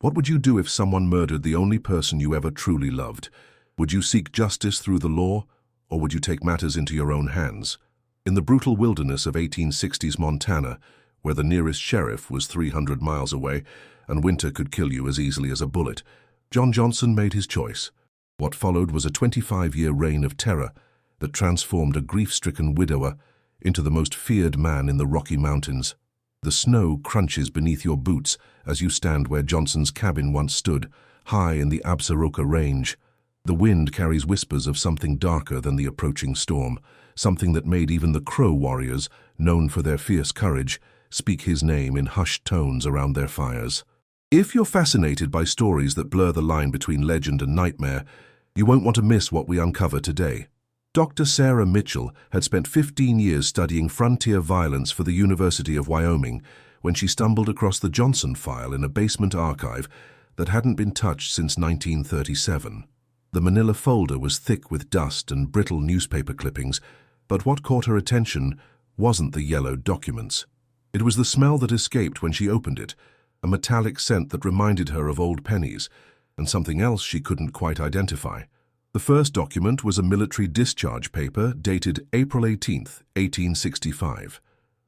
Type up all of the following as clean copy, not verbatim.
What would you do if someone murdered the only person you ever truly loved? Would you seek justice through the law, or would you take matters into your own hands? In the brutal wilderness of 1860s Montana, where the nearest sheriff was 300 miles away and winter could kill you as easily as a bullet, John Johnson made his choice. What followed was a 25-year reign of terror that transformed a grief-stricken widower into the most feared man in the Rocky Mountains. The snow crunches beneath your boots as you stand where Johnson's cabin once stood, high in the Absaroka Range. The wind carries whispers of something darker than the approaching storm, something that made even the Crow warriors, known for their fierce courage, speak his name in hushed tones around their fires. If you're fascinated by stories that blur the line between legend and nightmare, you won't want to miss what we uncover today. Dr. Sarah Mitchell had spent 15 years studying frontier violence for the University of Wyoming when she stumbled across the Johnson file in a basement archive that hadn't been touched since 1937. The manila folder was thick with dust and brittle newspaper clippings, but what caught her attention wasn't the yellowed documents. It was the smell that escaped when she opened it, a metallic scent that reminded her of old pennies, and something else she couldn't quite identify. The first document was a military discharge paper dated April 18, 1865.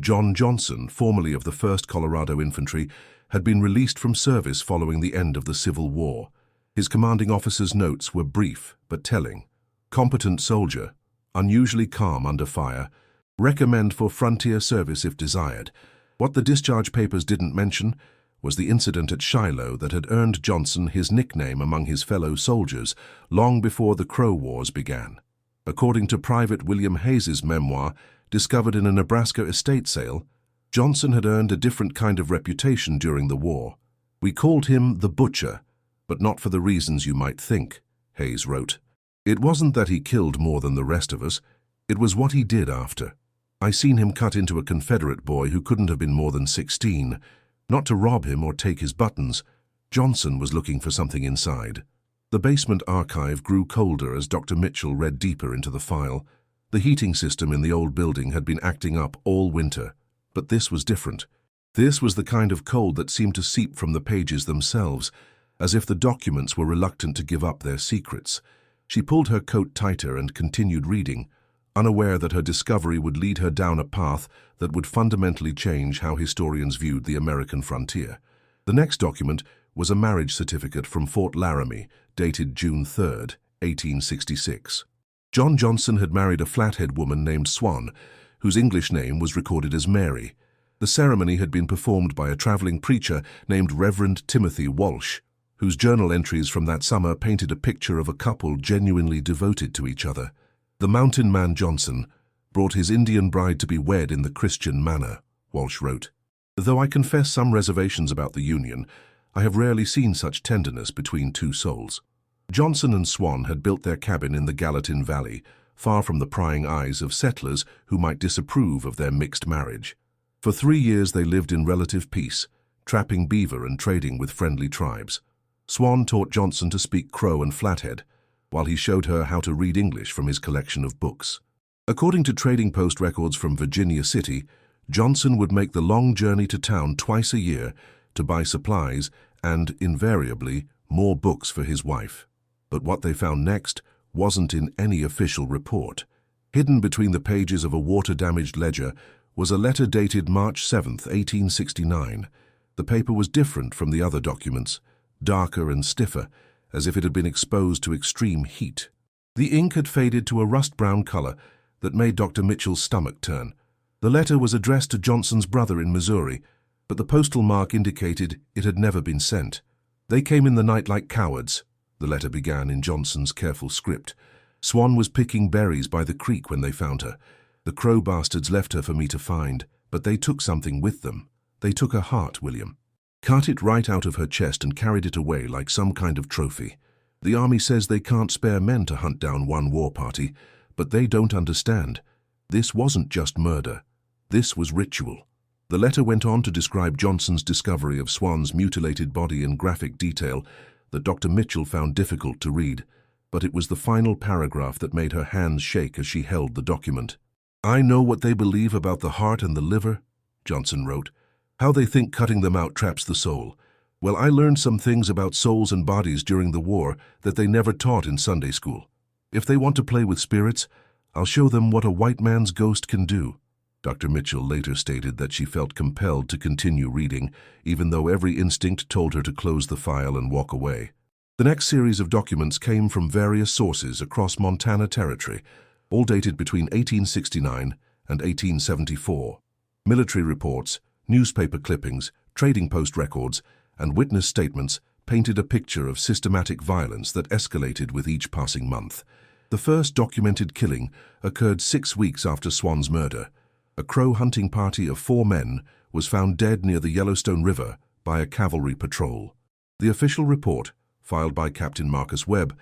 John Johnson, formerly of the 1st Colorado Infantry, had been released from service following the end of the Civil War. His commanding officer's notes were brief but telling. Competent soldier, unusually calm under fire, recommend for frontier service if desired. What the discharge papers didn't mention was the incident at Shiloh that had earned Johnson his nickname among his fellow soldiers long before the Crow Wars began. According to Private William Hayes's memoir, discovered in a Nebraska estate sale, Johnson had earned a different kind of reputation during the war. "We called him the Butcher, but not for the reasons you might think," Hayes wrote. "It wasn't that he killed more than the rest of us, it was what he did after. I seen him cut into a Confederate boy who couldn't have been more than 16, not to rob him or take his buttons. Johnson was looking for something inside." The basement archive grew colder as Dr. Mitchell read deeper into the file. The heating system in the old building had been acting up all winter, but this was different. This was the kind of cold that seemed to seep from the pages themselves, as if the documents were reluctant to give up their secrets. She pulled her coat tighter and continued reading, unaware that her discovery would lead her down a path that would fundamentally change how historians viewed the American frontier. The next document was a marriage certificate from Fort Laramie, dated June 3, 1866. John Johnson had married a Flathead woman named Swan, whose English name was recorded as Mary. The ceremony had been performed by a traveling preacher named Reverend Timothy Walsh, whose journal entries from that summer painted a picture of a couple genuinely devoted to each other. "The mountain man Johnson brought his Indian bride to be wed in the Christian manner," Walsh wrote. "Though I confess some reservations about the union, I have rarely seen such tenderness between two souls." Johnson and Swan had built their cabin in the Gallatin Valley, far from the prying eyes of settlers who might disapprove of their mixed marriage. For 3 years they lived in relative peace, trapping beaver and trading with friendly tribes. Swan taught Johnson to speak Crow and Flathead, while he showed her how to read English from his collection of books. According to Trading Post records from Virginia City, Johnson would make the long journey to town twice a year to buy supplies and, invariably, more books for his wife. But what they found next wasn't in any official report. Hidden between the pages of a water-damaged ledger was a letter dated March 7, 1869. The paper was different from the other documents, darker and stiffer, as if it had been exposed to extreme heat. The ink had faded to a rust-brown color that made Dr. Mitchell's stomach turn. The letter was addressed to Johnson's brother in Missouri, but the postal mark indicated it had never been sent. "They came in the night like cowards," the letter began in Johnson's careful script. "Swan was picking berries by the creek when they found her. The Crow bastards left her for me to find, but they took something with them. They took her heart, William. Cut it right out of her chest and carried it away like some kind of trophy. The army says they can't spare men to hunt down one war party, but they don't understand. This wasn't just murder. This was ritual." The letter went on to describe Johnson's discovery of Swan's mutilated body in graphic detail that Dr. Mitchell found difficult to read, but it was the final paragraph that made her hands shake as she held the document. "I know what they believe about the heart and the liver," Johnson wrote. "How they think cutting them out traps the soul. Well, I learned some things about souls and bodies during the war that they never taught in Sunday school. If they want to play with spirits, I'll show them what a white man's ghost can do. Dr. Mitchell later stated that she felt compelled to continue reading, even though every instinct told her to close the file and walk away. The next series of documents came from various sources across Montana Territory, all dated between 1869 and 1874. Military reports, newspaper clippings, trading post records, and witness statements painted a picture of systematic violence that escalated with each passing month. The first documented killing occurred 6 weeks after Swan's murder. A crow hunting party of 4 men was found dead near the Yellowstone River by a cavalry patrol. The official report, filed by Captain Marcus Webb,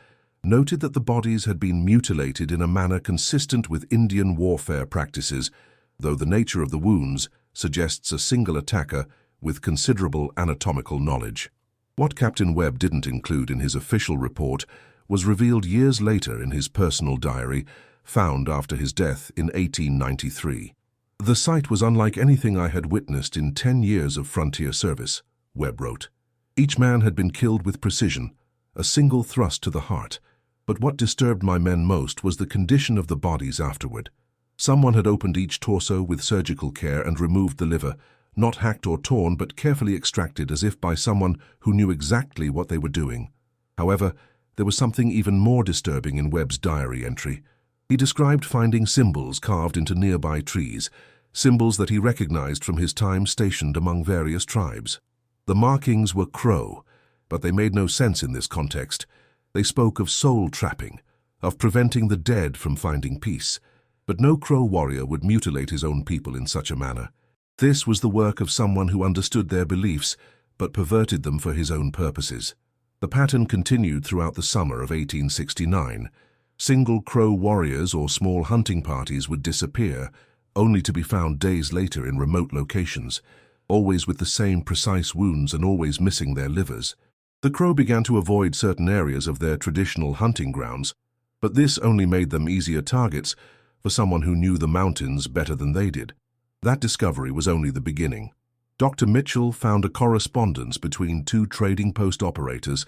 noted that the bodies had been mutilated in a manner consistent with Indian warfare practices, though the nature of the wounds suggests a single attacker with considerable anatomical knowledge. What Captain Webb didn't include in his official report was revealed years later in his personal diary, found after his death in 1893. The sight was unlike anything I had witnessed in 10 years of frontier service, Webb wrote. Each man had been killed with precision, a single thrust to the heart. But what disturbed my men most was the condition of the bodies afterward. Someone had opened each torso with surgical care and removed the liver, not hacked or torn, but carefully extracted as if by someone who knew exactly what they were doing. However, there was something even more disturbing in Webb's diary entry. He described finding symbols carved into nearby trees, symbols that he recognized from his time stationed among various tribes. The markings were crow, but they made no sense in this context. They spoke of soul trapping, of preventing the dead from finding peace. But no Crow warrior would mutilate his own people in such a manner. This was the work of someone who understood their beliefs, but perverted them for his own purposes. The pattern continued throughout the summer of 1869. Single Crow warriors or small hunting parties would disappear, only to be found days later in remote locations, always with the same precise wounds and always missing their livers. The Crow began to avoid certain areas of their traditional hunting grounds, but this only made them easier targets for someone who knew the mountains better than they did. That discovery was only the beginning. Dr. Mitchell found a correspondence between 2 trading post operators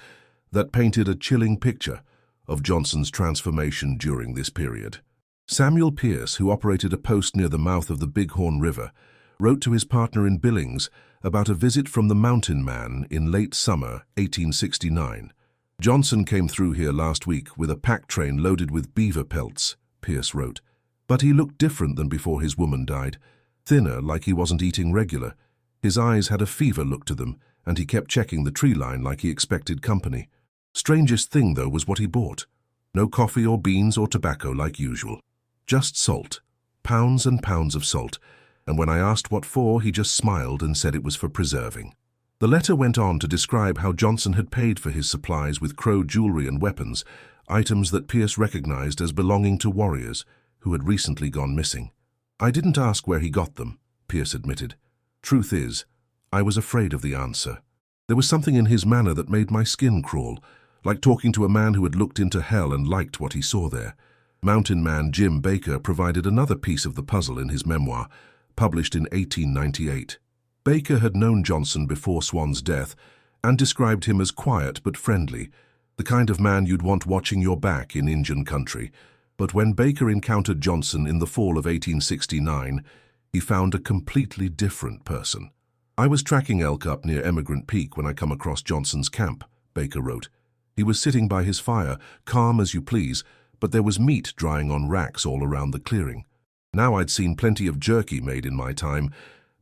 that painted a chilling picture of Johnson's transformation during this period. Samuel Pierce, who operated a post near the mouth of the Bighorn River, wrote to his partner in Billings about a visit from the Mountain Man in late summer 1869. "Johnson came through here last week with a pack train loaded with beaver pelts," Pierce wrote. "But he looked different than before his woman died. Thinner, like he wasn't eating regular. His eyes had a fever look to them, and he kept checking the tree line like he expected company. Strangest thing, though, was what he bought. No coffee or beans or tobacco like usual. Just salt. Pounds and pounds of salt. And when I asked what for, he just smiled and said it was for preserving." The letter went on to describe how Johnson had paid for his supplies with Crow jewelry and weapons, items that Pierce recognized as belonging to warriors who had recently gone missing. "I didn't ask where he got them," Pierce admitted. "Truth is, I was afraid of the answer. There was something in his manner that made my skin crawl, like talking to a man who had looked into hell and liked what he saw there." Mountain Man Jim Baker provided another piece of the puzzle in his memoir, published in 1898. Baker had known Johnson before Swan's death and described him as quiet but friendly, the kind of man you'd want watching your back in Indian country. But when Baker encountered Johnson in the fall of 1869, he found a completely different person. "I was tracking elk up near Emigrant Peak when I come across Johnson's camp," Baker wrote. "He was sitting by his fire, calm as you please, but there was meat drying on racks all around the clearing. Now I'd seen plenty of jerky made in my time,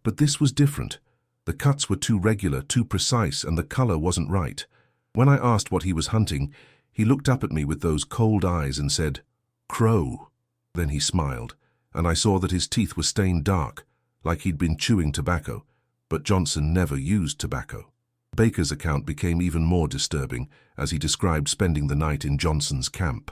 but this was different. The cuts were too regular, too precise, and the color wasn't right. When I asked what he was hunting, he looked up at me with those cold eyes and said, 'Crow.' Then he smiled, and I saw that his teeth were stained dark, like he'd been chewing tobacco, but Johnson never used tobacco." Baker's account became even more disturbing as he described spending the night in Johnson's camp.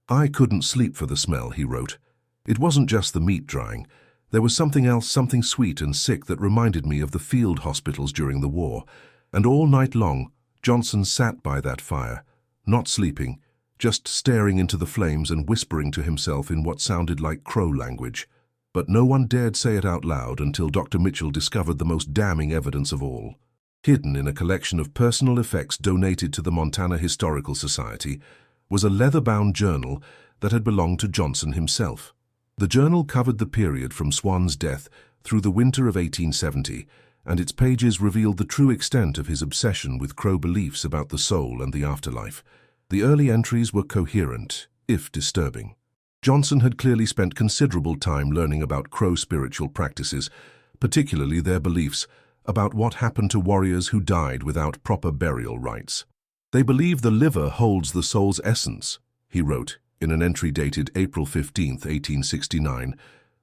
"I couldn't sleep for the smell," he wrote. "It wasn't just the meat drying. There was something else, something sweet and sick that reminded me of the field hospitals during the war. And all night long, Johnson sat by that fire, not sleeping, just staring into the flames and whispering to himself in what sounded like Crow language. But no one dared say it out loud until Dr. Mitchell discovered the most damning evidence of all. Hidden in a collection of personal effects donated to the Montana Historical Society was a leather-bound journal that had belonged to Johnson himself. The journal covered the period from Swan's death through the winter of 1870, and its pages revealed the true extent of his obsession with Crow beliefs about the soul and the afterlife. The early entries were coherent, if disturbing. Johnson had clearly spent considerable time learning about Crow spiritual practices, particularly their beliefs about what happened to warriors who died without proper burial rites. "They believe the liver holds the soul's essence," he wrote in an entry dated April 15, 1869.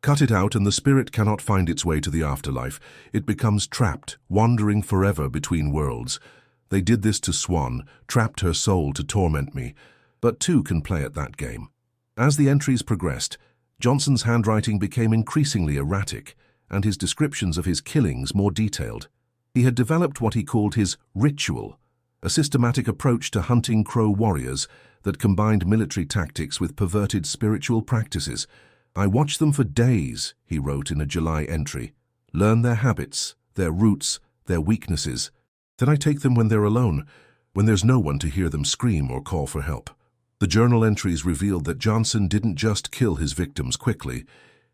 "Cut it out and the spirit cannot find its way to the afterlife. It becomes trapped, wandering forever between worlds. They did this to Swan, trapped her soul to torment me. But two can play at that game." As the entries progressed, Johnson's handwriting became increasingly erratic, and his descriptions of his killings more detailed. He had developed what he called his ritual, a systematic approach to hunting Crow warriors that combined military tactics with perverted spiritual practices. "I watched them for days," he wrote in a July entry, "learn their habits, their roots, their weaknesses. Then I take them when they're alone, when there's no one to hear them scream or call for help." The journal entries revealed that Johnson didn't just kill his victims quickly.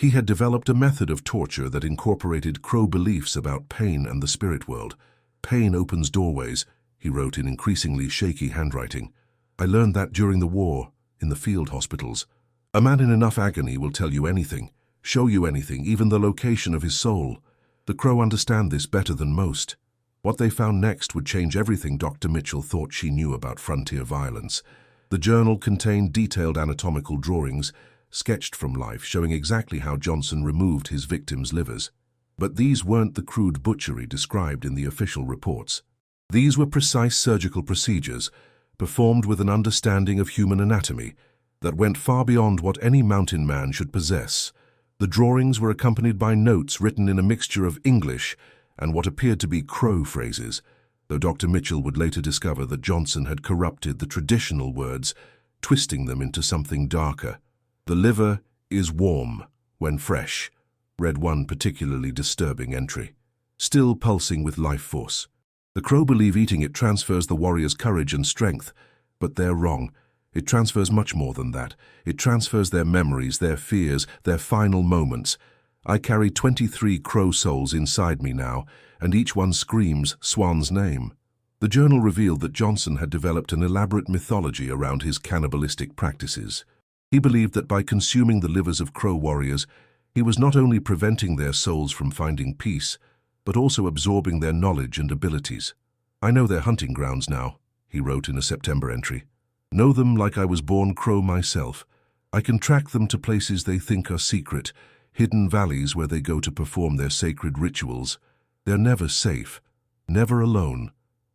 He had developed a method of torture that incorporated Crow beliefs about pain and the spirit world. "Pain opens doorways," he wrote in increasingly shaky handwriting. "I learned that during the war, in the field hospitals. A man in enough agony will tell you anything, show you anything, even the location of his soul. The Crow understand this better than most." What they found next would change everything Dr. Mitchell thought she knew about frontier violence. The journal contained detailed anatomical drawings, sketched from life, showing exactly how Johnson removed his victims' livers. But these weren't the crude butchery described in the official reports. These were precise surgical procedures, performed with an understanding of human anatomy that went far beyond what any mountain man should possess. The drawings were accompanied by notes written in a mixture of English and what appeared to be Crow phrases, though Dr. Mitchell would later discover that Johnson had corrupted the traditional words, twisting them into something darker. "The liver is warm when fresh," read one particularly disturbing entry, "still pulsing with life force. The Crow believe eating it transfers the warrior's courage and strength, but they're wrong. It transfers much more than that. It transfers their memories, their fears, their final moments. I carry 23 Crow souls inside me now, and each one screams Swan's name." The journal revealed that Johnson had developed an elaborate mythology around his cannibalistic practices. He believed that by consuming the livers of Crow warriors, he was not only preventing their souls from finding peace, but also absorbing their knowledge and abilities. "I know their hunting grounds now," he wrote in a September entry. "Know them like I was born Crow myself. I can track them to places they think are secret, hidden valleys where they go to perform their sacred rituals. They're never safe, never alone.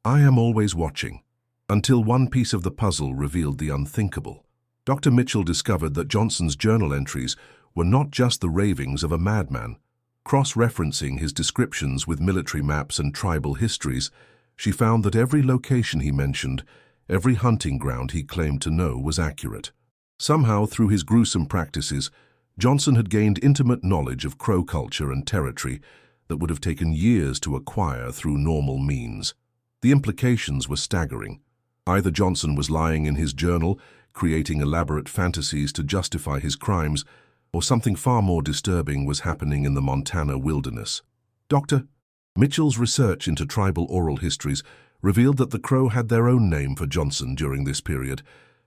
I am always watching." Until one piece of the puzzle revealed the unthinkable. Dr. Mitchell discovered that Johnson's journal entries were not just the ravings of a madman. Cross-referencing his descriptions with military maps and tribal histories, she found that every location he mentioned, every hunting ground he claimed to know, was accurate. Somehow, through his gruesome practices, Johnson had gained intimate knowledge of Crow culture and territory that would have taken years to acquire through normal means. The implications were staggering. Either Johnson was lying in his journal, creating elaborate fantasies to justify his crimes, or something far more disturbing was happening in the Montana wilderness. Dr. Mitchell's research into tribal oral histories revealed that the Crow had their own name for Johnson during this period.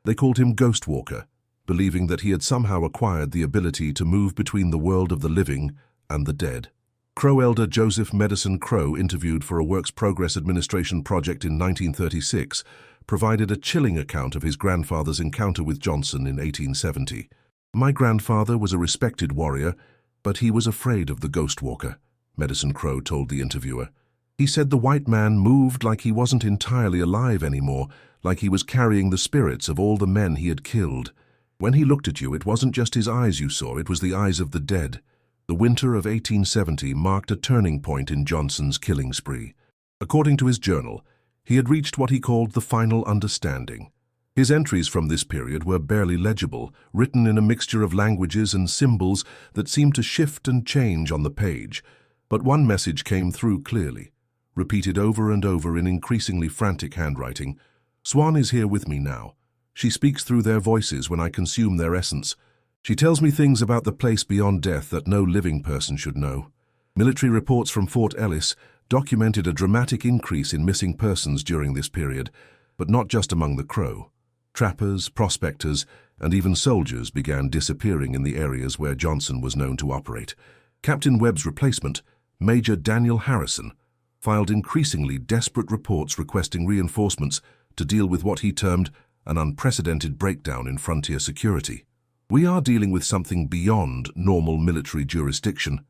They called him Ghost Walker, believing that he had somehow acquired the ability to move between the world of the living and the dead. Crow elder Joseph Medicine Crow, interviewed for a Works Progress Administration project in 1936, provided a chilling account of his grandfather's encounter with Johnson in 1870. "My grandfather was a respected warrior, but he was afraid of the Ghost Walker," Medicine Crow told the interviewer. "He said the white man moved like he wasn't entirely alive anymore, like he was carrying the spirits of all the men he had killed. When he looked at you, it wasn't just his eyes you saw, it was the eyes of the dead." The winter of 1870 marked a turning point in Johnson's killing spree. According to his journal, he had reached what he called the final understanding. His entries from this period were barely legible, written in a mixture of languages and symbols that seemed to shift and change on the page. But one message came through clearly. repeated over and over in increasingly frantic handwriting. Swan is here with me now. She speaks through their voices when I consume their essence. She tells me things about the place beyond death that no living person should know. Military reports from Fort Ellis documented a dramatic increase in missing persons during this period, but not just among the Crow. Trappers, prospectors, and even soldiers began disappearing in the areas where Johnson was known to operate. Captain Webb's replacement, Major Daniel Harrison, filed increasingly desperate reports requesting reinforcements to deal with what he termed an unprecedented breakdown in frontier security. "We are dealing with something beyond normal military jurisdiction,"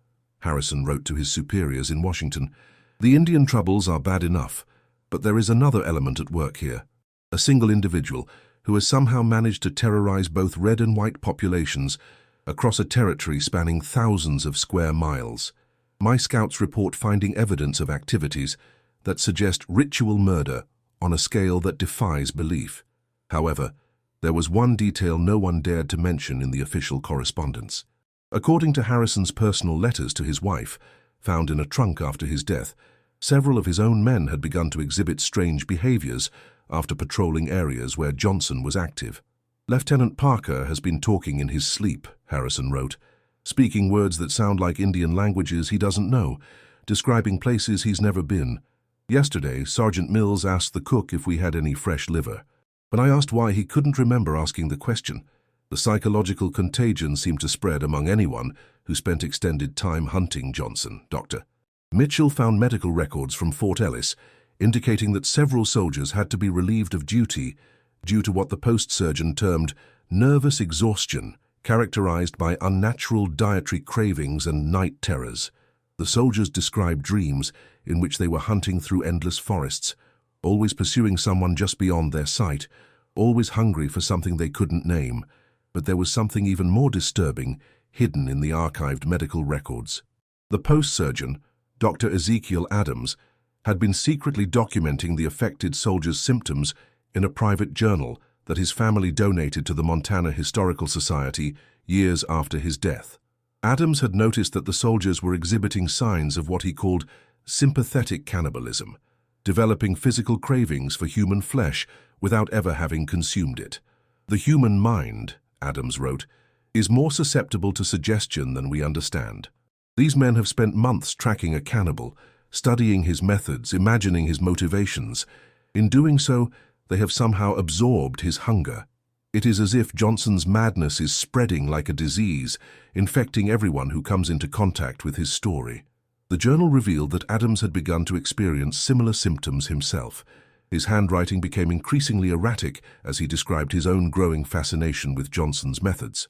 Harrison wrote to his superiors in Washington. "The Indian troubles are bad enough, but there is another element at work here. A single individual who has somehow managed to terrorize both red and white populations across a territory spanning thousands of square miles. My scouts report finding evidence of activities that suggest ritual murder on a scale that defies belief." However, there was one detail no one dared to mention in the official correspondence. According to Harrison's personal letters to his wife, found in a trunk after his death, several of his own men had begun to exhibit strange behaviors after patrolling areas where Johnson was active. "Lieutenant Parker has been talking in his sleep," Harrison wrote, "speaking words that sound like Indian languages he doesn't know, describing places he's never been. Yesterday, Sergeant Mills asked the cook if we had any fresh liver. When I asked why, he couldn't remember asking the question. The psychological contagion seemed to spread among anyone who spent extended time hunting Johnson, Dr. Mitchell found medical records from Fort Ellis indicating that several soldiers had to be relieved of duty due to what the post surgeon termed nervous exhaustion, characterized by unnatural dietary cravings and night terrors. The soldiers described dreams in which they were hunting through endless forests, always pursuing someone just beyond their sight, always hungry for something they couldn't name. But there was something even more disturbing hidden in the archived medical records. The post surgeon, Dr. Ezekiel Adams, had been secretly documenting the affected soldier's symptoms in a private journal that his family donated to the Montana Historical Society years after his death. Adams had noticed that the soldiers were exhibiting signs of what he called sympathetic cannibalism, developing physical cravings for human flesh without ever having consumed it. "The human mind," Adams wrote, "is more susceptible to suggestion than we understand. These men have spent months tracking a cannibal, studying his methods, imagining his motivations. In doing so, they have somehow absorbed his hunger. It is as if Johnson's madness is spreading like a disease, infecting everyone who comes into contact with his story." The journal revealed that Adams had begun to experience similar symptoms himself. His handwriting became increasingly erratic as he described his own growing fascination with Johnson's methods.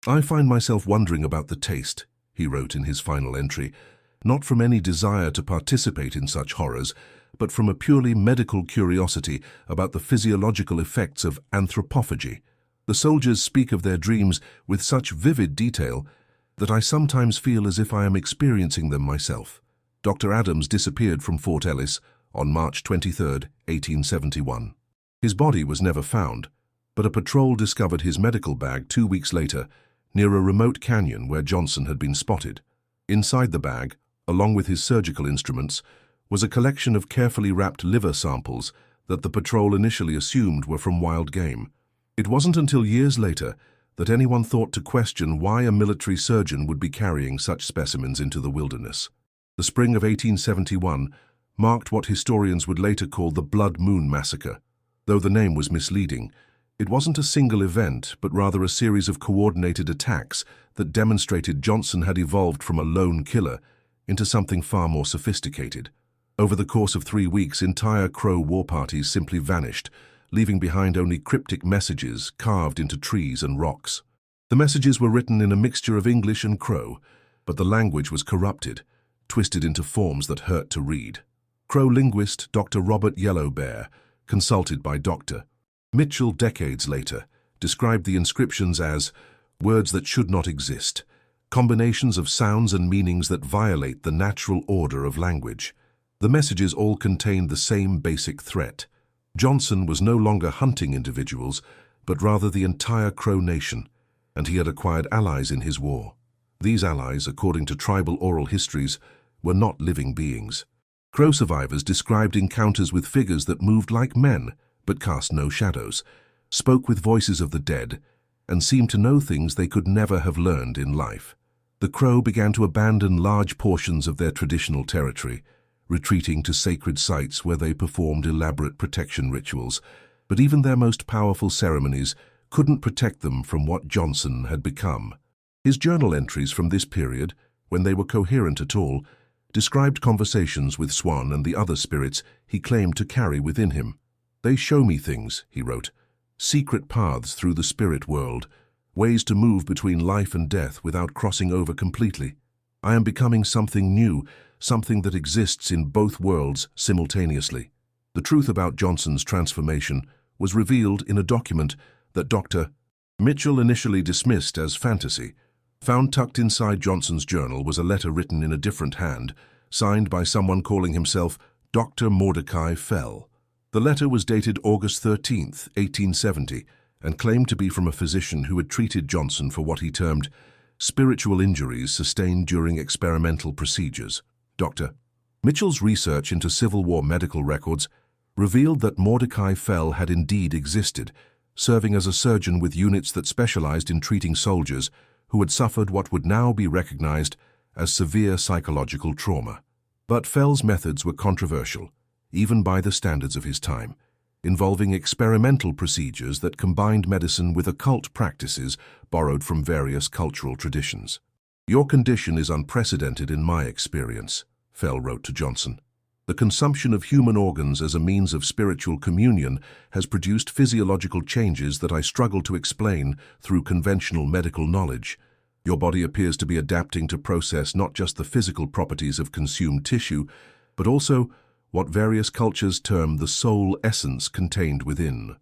"I find myself wondering about the taste," he wrote in his final entry, "not from any desire to participate in such horrors, but from a purely medical curiosity about the physiological effects of anthropophagy. The soldiers speak of their dreams with such vivid detail that I sometimes feel as if I am experiencing them myself." Dr. Adams disappeared from Fort Ellis on March 23, 1871. His body was never found, but a patrol discovered his medical bag 2 weeks later near a remote canyon where Johnson had been spotted. Inside the bag, along with his surgical instruments, was a collection of carefully wrapped liver samples that the patrol initially assumed were from wild game. It wasn't until years later that anyone thought to question why a military surgeon would be carrying such specimens into the wilderness. The spring of 1871 marked what historians would later call the Blood Moon Massacre. Though the name was misleading, it wasn't a single event, but rather a series of coordinated attacks that demonstrated Johnson had evolved from a lone killer into something far more sophisticated. Over the course of 3 weeks, entire Crow war parties simply vanished, leaving behind only cryptic messages carved into trees and rocks. The messages were written in a mixture of English and Crow, but the language was corrupted, twisted into forms that hurt to read. Crow linguist Dr. Robert Yellowbear, consulted by Dr. Mitchell decades later, described the inscriptions as words that should not exist, combinations of sounds and meanings that violate the natural order of language. The messages all contained the same basic threat. Johnson was no longer hunting individuals, but rather the entire Crow nation, and he had acquired allies in his war. These allies, according to tribal oral histories, were not living beings. Crow survivors described encounters with figures that moved like men, but cast no shadows, spoke with voices of the dead, and seemed to know things they could never have learned in life. The Crow began to abandon large portions of their traditional territory, retreating to sacred sites where they performed elaborate protection rituals, but even their most powerful ceremonies couldn't protect them from what Johnson had become. His journal entries from this period, when they were coherent at all, described conversations with Swan and the other spirits he claimed to carry within him. "They show me things," he wrote, "secret paths through the spirit world, ways to move between life and death without crossing over completely. I am becoming something new, something that exists in both worlds simultaneously." The truth about Johnson's transformation was revealed in a document that Dr. Mitchell initially dismissed as fantasy. Found tucked inside Johnson's journal was a letter written in a different hand, signed by someone calling himself Dr. Mordecai Fell. The letter was dated August 13th, 1870, and claimed to be from a physician who had treated Johnson for what he termed spiritual injuries sustained during experimental procedures. Dr. Mitchell's research into Civil War medical records revealed that Mordecai Fell had indeed existed, serving as a surgeon with units that specialized in treating soldiers who had suffered what would now be recognized as severe psychological trauma. But Fell's methods were controversial, even by the standards of his time, involving experimental procedures that combined medicine with occult practices borrowed from various cultural traditions. "Your condition is unprecedented in my experience," Fell wrote to Johnson. "The consumption of human organs as a means of spiritual communion has produced physiological changes that I struggle to explain through conventional medical knowledge. Your body appears to be adapting to process not just the physical properties of consumed tissue, but also what various cultures term the soul essence contained within."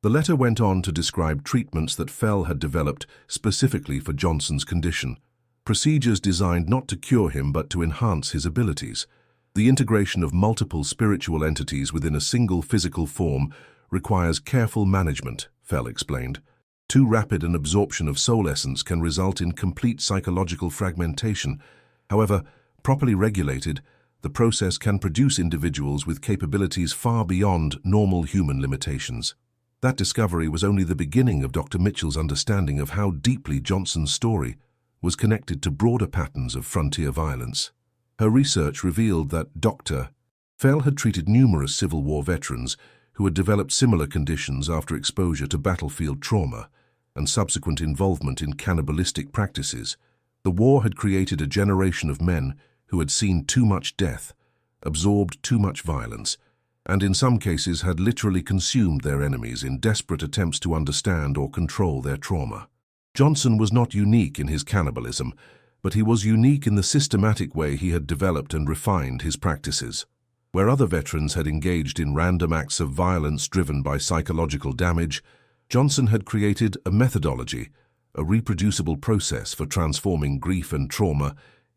The letter went on to describe treatments that Fell had developed specifically for Johnson's condition, procedures designed not to cure him but to enhance his abilities. "The integration of multiple spiritual entities within a single physical form requires careful management," Fell explained. "Too rapid an absorption of soul essence can result in complete psychological fragmentation. However, properly regulated, the process can produce individuals with capabilities far beyond normal human limitations." That discovery was only the beginning of Dr. Mitchell's understanding of how deeply Johnson's story was connected to broader patterns of frontier violence. Her research revealed that Dr. Fell had treated numerous Civil War veterans who had developed similar conditions after exposure to battlefield trauma and subsequent involvement in cannibalistic practices. The war had created a generation of men who had seen too much death, absorbed too much violence, and in some cases had literally consumed their enemies in desperate attempts to understand or control their trauma. Johnson was not unique in his cannibalism, but he was unique in the systematic way he had developed and refined his practices. Where other veterans had engaged in random acts of violence driven by psychological damage, Johnson had created a methodology, a reproducible process for transforming grief and trauma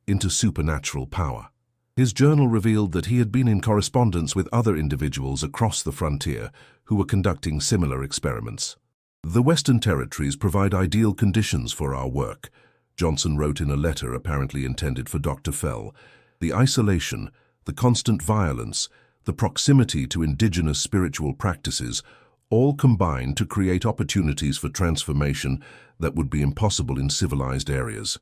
into supernatural power. His journal revealed that he had been in correspondence with other individuals across the frontier who were conducting similar experiments. "The Western Territories provide ideal conditions for our work," Johnson wrote in a letter apparently intended for Dr. Fell. "The isolation, the constant violence, the proximity to indigenous spiritual practices all combine to create opportunities for transformation that would be impossible in civilized areas.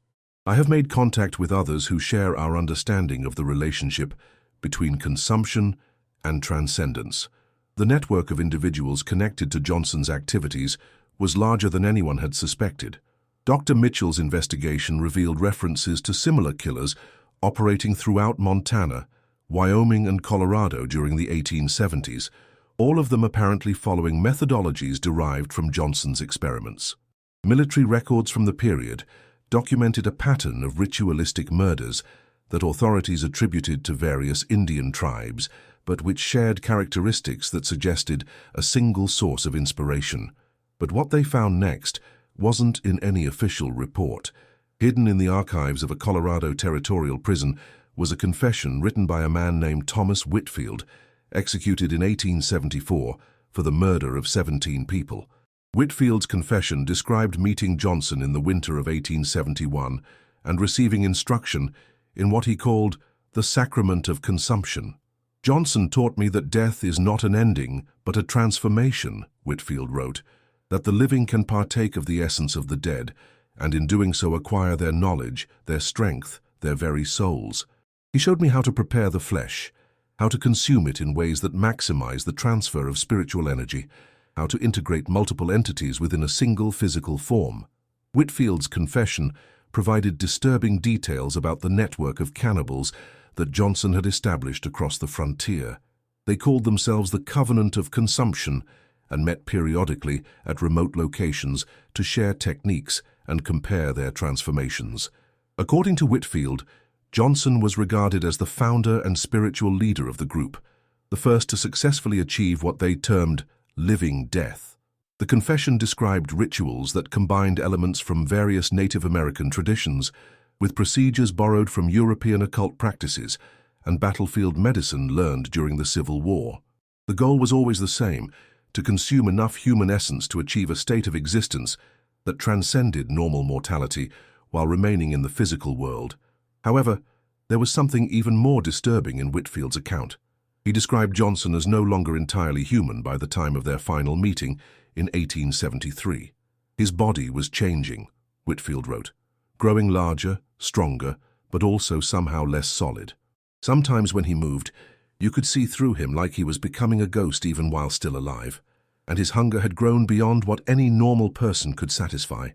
I have made contact with others who share our understanding of the relationship between consumption and transcendence." The network of individuals connected to Johnson's activities was larger than anyone had suspected. Dr. Mitchell's investigation revealed references to similar killers operating throughout Montana, Wyoming, and Colorado during the 1870s, all of them apparently following methodologies derived from Johnson's experiments. Military records from the period documented a pattern of ritualistic murders that authorities attributed to various Indian tribes, but which shared characteristics that suggested a single source of inspiration. But what they found next wasn't in any official report. Hidden in the archives of a Colorado territorial prison was a confession written by a man named Thomas Whitfield, executed in 1874 for the murder of 17 people. Whitfield's confession described meeting Johnson in the winter of 1871 and receiving instruction in what he called the sacrament of consumption. Johnson taught me that death is not an ending, but a transformation, Whitfield wrote, that the living can partake of the essence of the dead, and in doing so acquire their knowledge, their strength, their very souls. He showed me how to prepare the flesh, how to consume it in ways that maximize the transfer of spiritual energy, how to integrate multiple entities within a single physical form. Whitfield's confession provided disturbing details about the network of cannibals that Johnson had established across the frontier. They called themselves the Covenant of Consumption and met periodically at remote locations to share techniques and compare their transformations. According to Whitfield, Johnson was regarded as the founder and spiritual leader of the group, the first to successfully achieve what they termed living death. The confession described rituals that combined elements from various Native American traditions with procedures borrowed from European occult practices and battlefield medicine learned during the Civil War. The goal was always the same, to consume enough human essence to achieve a state of existence that transcended normal mortality while remaining in the physical world. However, there was something even more disturbing in Whitfield's account. He described Johnson as no longer entirely human by the time of their final meeting in 1873. His body was changing, Whitfield wrote, growing larger, stronger, but also somehow less solid. Sometimes when he moved, you could see through him like he was becoming a ghost even while still alive, and his hunger had grown beyond what any normal person could satisfy.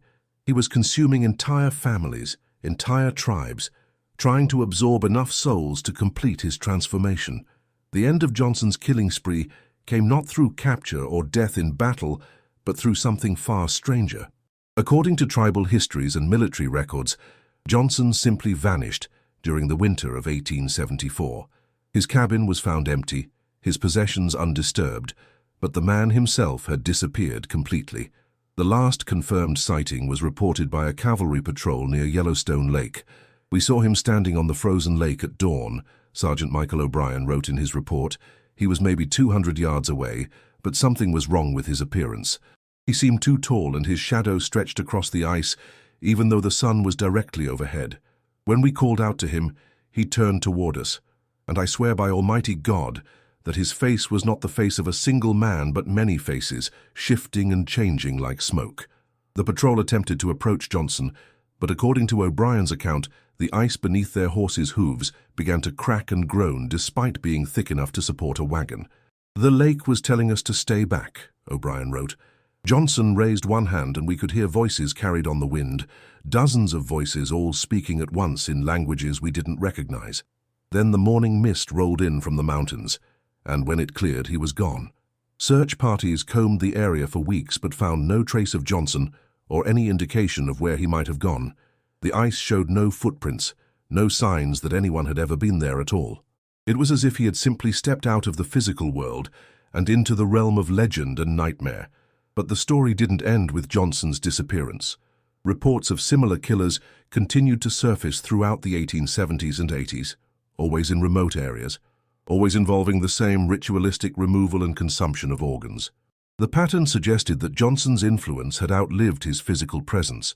He was consuming entire families, entire tribes, trying to absorb enough souls to complete his transformation. The end of Johnson's killing spree came not through capture or death in battle, but through something far stranger. According to tribal histories and military records, Johnson simply vanished during the winter of 1874. His cabin was found empty, his possessions undisturbed, but the man himself had disappeared completely. The last confirmed sighting was reported by a cavalry patrol near Yellowstone Lake. "We saw him standing on the frozen lake at dawn," Sergeant Michael O'Brien wrote in his report. "He was maybe 200 yards away, but something was wrong with his appearance. He seemed too tall and his shadow stretched across the ice, even though the sun was directly overhead. When we called out to him, he turned toward us, and I swear by Almighty God that his face was not the face of a single man but many faces, shifting and changing like smoke." The patrol attempted to approach Johnson, but according to O'Brien's account, the ice beneath their horses' hooves began to crack and groan despite being thick enough to support a wagon. "The lake was telling us to stay back," O'Brien wrote. "Johnson raised one hand and we could hear voices carried on the wind, dozens of voices all speaking at once in languages we didn't recognize. Then the morning mist rolled in from the mountains, and when it cleared, he was gone. Search parties combed the area for weeks but found no trace of Johnson or any indication of where he might have gone. The ice showed no footprints, no signs that anyone had ever been there at all. It was as if he had simply stepped out of the physical world and into the realm of legend and nightmare. But the story didn't end with Johnson's disappearance. Reports of similar killers continued to surface throughout the 1870s and 80s, always in remote areas, always involving the same ritualistic removal and consumption of organs. The pattern suggested that Johnson's influence had outlived his physical presence,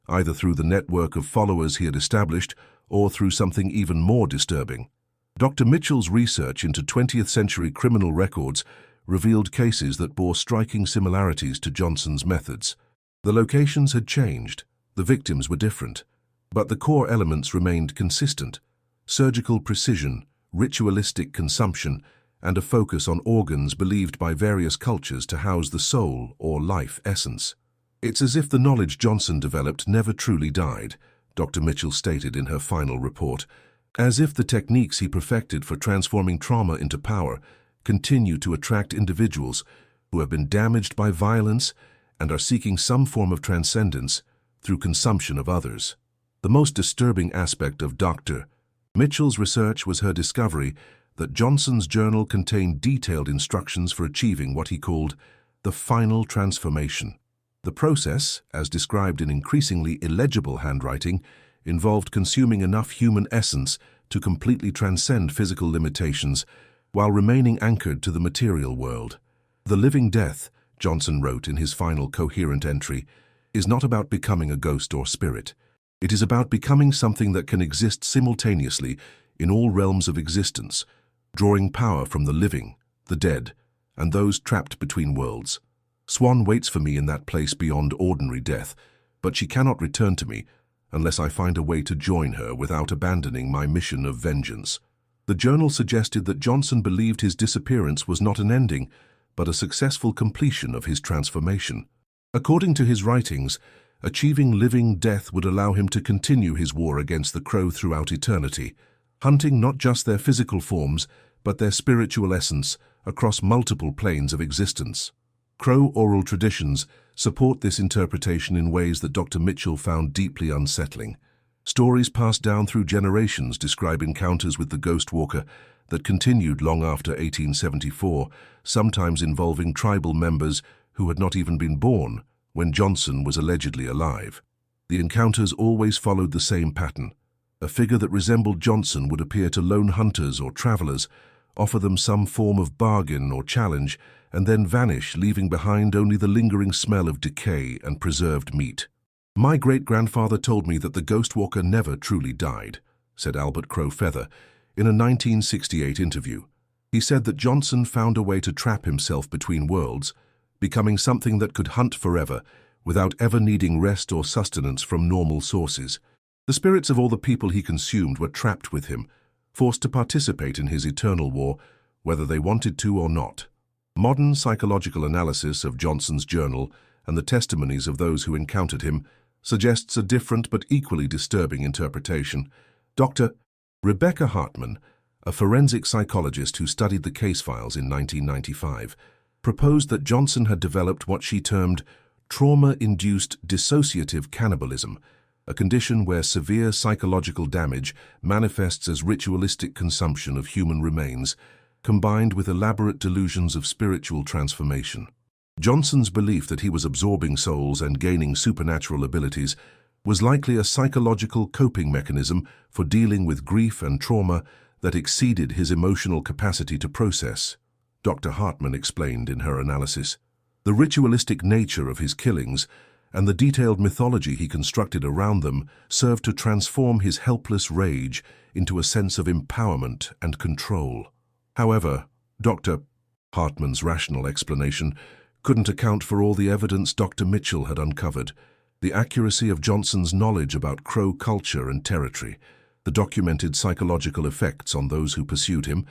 either through the network of followers he had established or through something even more disturbing. Dr. Mitchell's research into 20th century criminal records revealed cases that bore striking similarities to Johnson's methods. The locations had changed, the victims were different, but the core elements remained consistent: surgical precision, ritualistic consumption, and a focus on organs believed by various cultures to house the soul or life essence. "It's as if the knowledge Johnson developed never truly died," Dr. Mitchell stated in her final report, "as if the techniques he perfected for transforming trauma into power continue to attract individuals who have been damaged by violence and are seeking some form of transcendence through consumption of others." The most disturbing aspect of Dr. Mitchell's research was her discovery that Johnson's journal contained detailed instructions for achieving what he called the final transformation. The process, as described in increasingly illegible handwriting, involved consuming enough human essence to completely transcend physical limitations while remaining anchored to the material world. "The living death," Johnson wrote in his final coherent entry, "is not about becoming a ghost or spirit. It is about becoming something that can exist simultaneously in all realms of existence, drawing power from the living, the dead, and those trapped between worlds. Swan waits for me in that place beyond ordinary death, but she cannot return to me unless I find a way to join her without abandoning my mission of vengeance. The journal suggested that Johnson believed his disappearance was not an ending, but a successful completion of his transformation. According to his writings, achieving living death would allow him to continue his war against the Crow throughout eternity, hunting not just their physical forms, but their spiritual essence across multiple planes of existence. Crow oral traditions support this interpretation in ways that Dr. Mitchell found deeply unsettling. Stories passed down through generations describe encounters with the Ghost Walker that continued long after 1874, sometimes involving tribal members who had not even been born when Johnson was allegedly alive. The encounters always followed the same pattern. A figure that resembled Johnson would appear to lone hunters or travelers, offer them some form of bargain or challenge, and then vanish, leaving behind only the lingering smell of decay and preserved meat. "My great-grandfather told me that the Ghost Walker never truly died," said Albert Crow Feather in a 1968 interview. He said that Johnson found a way to trap himself between worlds, becoming something that could hunt forever without ever needing rest or sustenance from normal sources. The spirits of all the people he consumed were trapped with him, forced to participate in his eternal war, whether they wanted to or not. Modern psychological analysis of Johnson's journal and the testimonies of those who encountered him suggests a different but equally disturbing interpretation. Dr. Rebecca Hartman, a forensic psychologist who studied the case files in 1995, proposed that Johnson had developed what she termed trauma-induced dissociative cannibalism, a condition where severe psychological damage manifests as ritualistic consumption of human remains, combined with elaborate delusions of spiritual transformation. Johnson's belief that he was absorbing souls and gaining supernatural abilities was likely a psychological coping mechanism for dealing with grief and trauma that exceeded his emotional capacity to process, Dr. Hartman explained in her analysis. The ritualistic nature of his killings and the detailed mythology he constructed around them served to transform his helpless rage into a sense of empowerment and control. However, Dr. Hartman's rational explanation couldn't account for all the evidence Dr. Mitchell had uncovered: the accuracy of Johnson's knowledge about Crow culture and territory, the documented psychological effects on those who pursued him,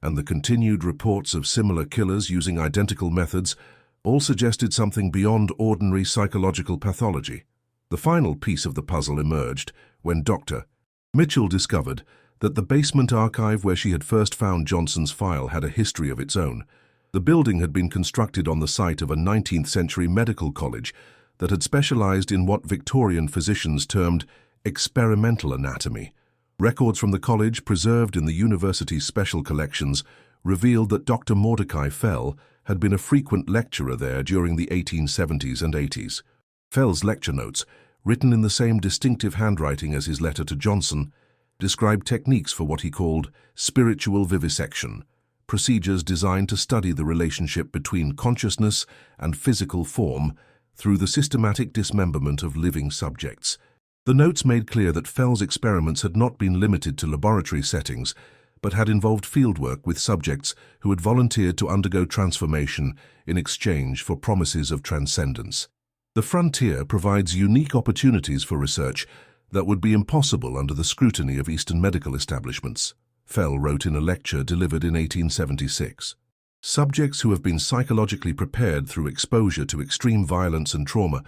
and the continued reports of similar killers using identical methods all suggested something beyond ordinary psychological pathology. The final piece of the puzzle emerged when Dr. Mitchell discovered that the basement archive where she had first found Johnson's file had a history of its own. The building had been constructed on the site of a 19th-century medical college that had specialized in what Victorian physicians termed experimental anatomy. Records from the college, preserved in the university's special collections, revealed that Dr. Mordecai Fell had been a frequent lecturer there during the 1870s and 80s. Fell's lecture notes, written in the same distinctive handwriting as his letter to Johnson, described techniques for what he called spiritual vivisection, procedures designed to study the relationship between consciousness and physical form through the systematic dismemberment of living subjects. The notes made clear that Fell's experiments had not been limited to laboratory settings, but had involved fieldwork with subjects who had volunteered to undergo transformation in exchange for promises of transcendence. The frontier provides unique opportunities for research that would be impossible under the scrutiny of Eastern medical establishments, Fell wrote in a lecture delivered in 1876. Subjects who have been psychologically prepared through exposure to extreme violence and trauma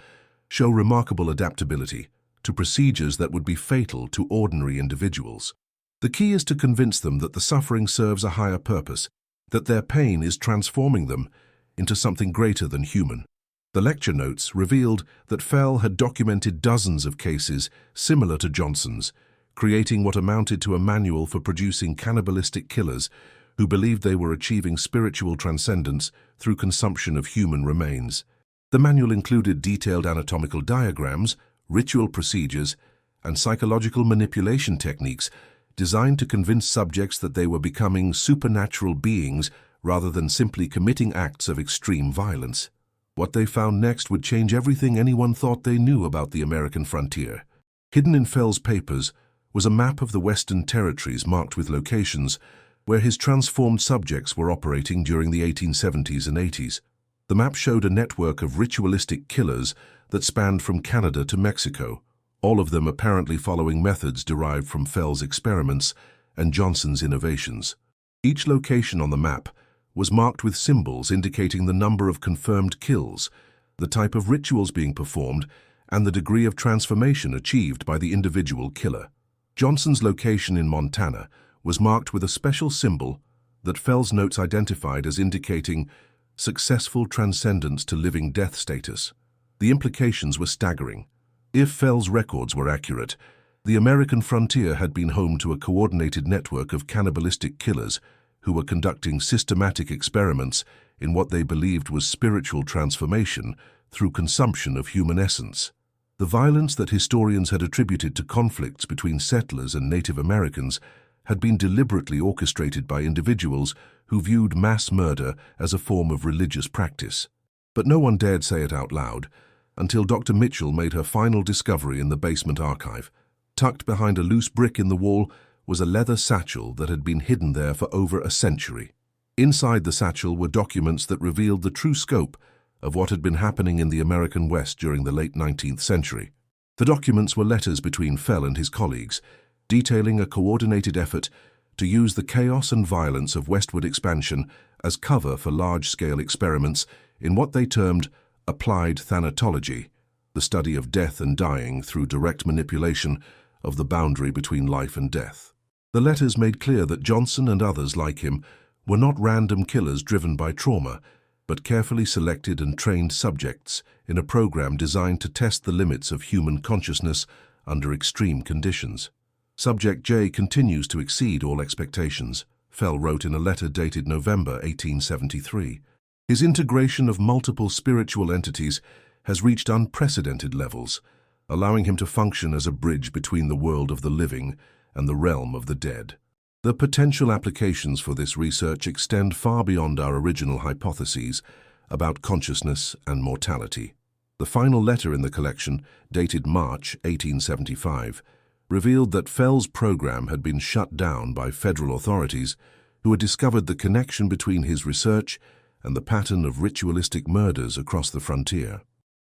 show remarkable adaptability to procedures that would be fatal to ordinary individuals. The key is to convince them that the suffering serves a higher purpose, that their pain is transforming them into something greater than human. The lecture notes revealed that Fell had documented dozens of cases similar to Johnson's, creating what amounted to a manual for producing cannibalistic killers who believed they were achieving spiritual transcendence through consumption of human remains. The manual included detailed anatomical diagrams, ritual procedures, and psychological manipulation techniques designed to convince subjects that they were becoming supernatural beings rather than simply committing acts of extreme violence. What they found next would change everything anyone thought they knew about the American frontier. Hidden in Fell's papers was a map of the Western Territories marked with locations where his transformed subjects were operating during the 1870s and 80s. The map showed a network of ritualistic killers that spanned from Canada to Mexico, all of them apparently following methods derived from Fell's experiments and Johnson's innovations. Each location on the map was marked with symbols indicating the number of confirmed kills, the type of rituals being performed, and the degree of transformation achieved by the individual killer. Johnson's location in Montana was marked with a special symbol that Fell's notes identified as indicating successful transcendence to living death status. The implications were staggering. If Fell's records were accurate, the American frontier had been home to a coordinated network of cannibalistic killers who were conducting systematic experiments in what they believed was spiritual transformation through consumption of human essence. The violence that historians had attributed to conflicts between settlers and Native Americans had been deliberately orchestrated by individuals who viewed mass murder as a form of religious practice. But no one dared say it out loud until Dr. Mitchell made her final discovery in the basement archive. Tucked behind a loose brick in the wall was a leather satchel that had been hidden there for over a century. Inside the satchel were documents that revealed the true scope of what had been happening in the American West during the late 19th century. The documents were letters between Fell and his colleagues, detailing a coordinated effort to use the chaos and violence of westward expansion as cover for large-scale experiments in what they termed applied thanatology, the study of death and dying through direct manipulation of the boundary between life and death. The letters made clear that Johnson and others like him were not random killers driven by trauma, but carefully selected and trained subjects in a program designed to test the limits of human consciousness under extreme conditions. Subject J continues to exceed all expectations, Fell wrote in a letter dated November 1873. His integration of multiple spiritual entities has reached unprecedented levels, allowing him to function as a bridge between the world of the living and the realm of the dead. The potential applications for this research extend far beyond our original hypotheses about consciousness and mortality. The final letter in the collection, dated March 1875, revealed that Fell's program had been shut down by federal authorities who had discovered the connection between his research and the pattern of ritualistic murders across the frontier.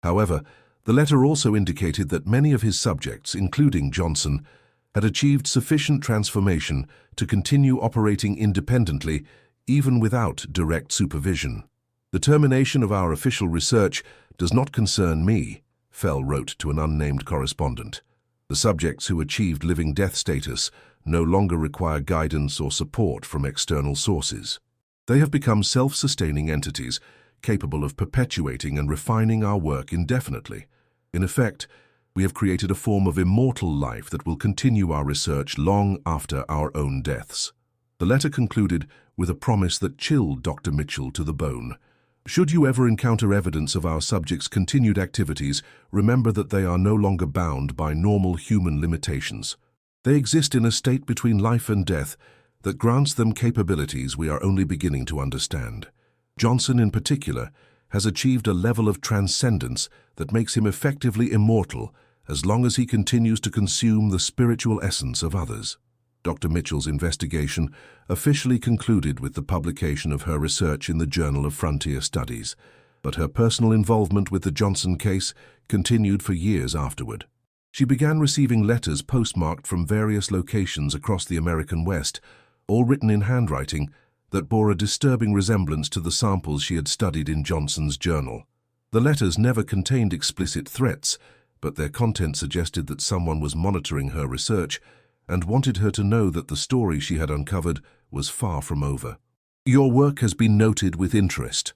However, the letter also indicated that many of his subjects, including Johnson, had achieved sufficient transformation to continue operating independently, even without direct supervision. "The termination of our official research does not concern me," Fell wrote to an unnamed correspondent. "The subjects who achieved living death status no longer require guidance or support from external sources. They have become self-sustaining entities, capable of perpetuating and refining our work indefinitely. In effect, we have created a form of immortal life that will continue our research long after our own deaths." The letter concluded with a promise that chilled Dr. Mitchell to the bone. "Should you ever encounter evidence of our subjects' continued activities, remember that they are no longer bound by normal human limitations. They exist in a state between life and death that grants them capabilities we are only beginning to understand. Johnson, in particular, has achieved a level of transcendence that makes him effectively immortal as long as he continues to consume the spiritual essence of others." Dr. Mitchell's investigation officially concluded with the publication of her research in the Journal of Frontier Studies, but her personal involvement with the Johnson case continued for years afterward. She began receiving letters postmarked from various locations across the American West, all written in handwriting that bore a disturbing resemblance to the samples she had studied in Johnson's journal. The letters never contained explicit threats, but their content suggested that someone was monitoring her research and wanted her to know that the story she had uncovered was far from over. "Your work has been noted with interest,"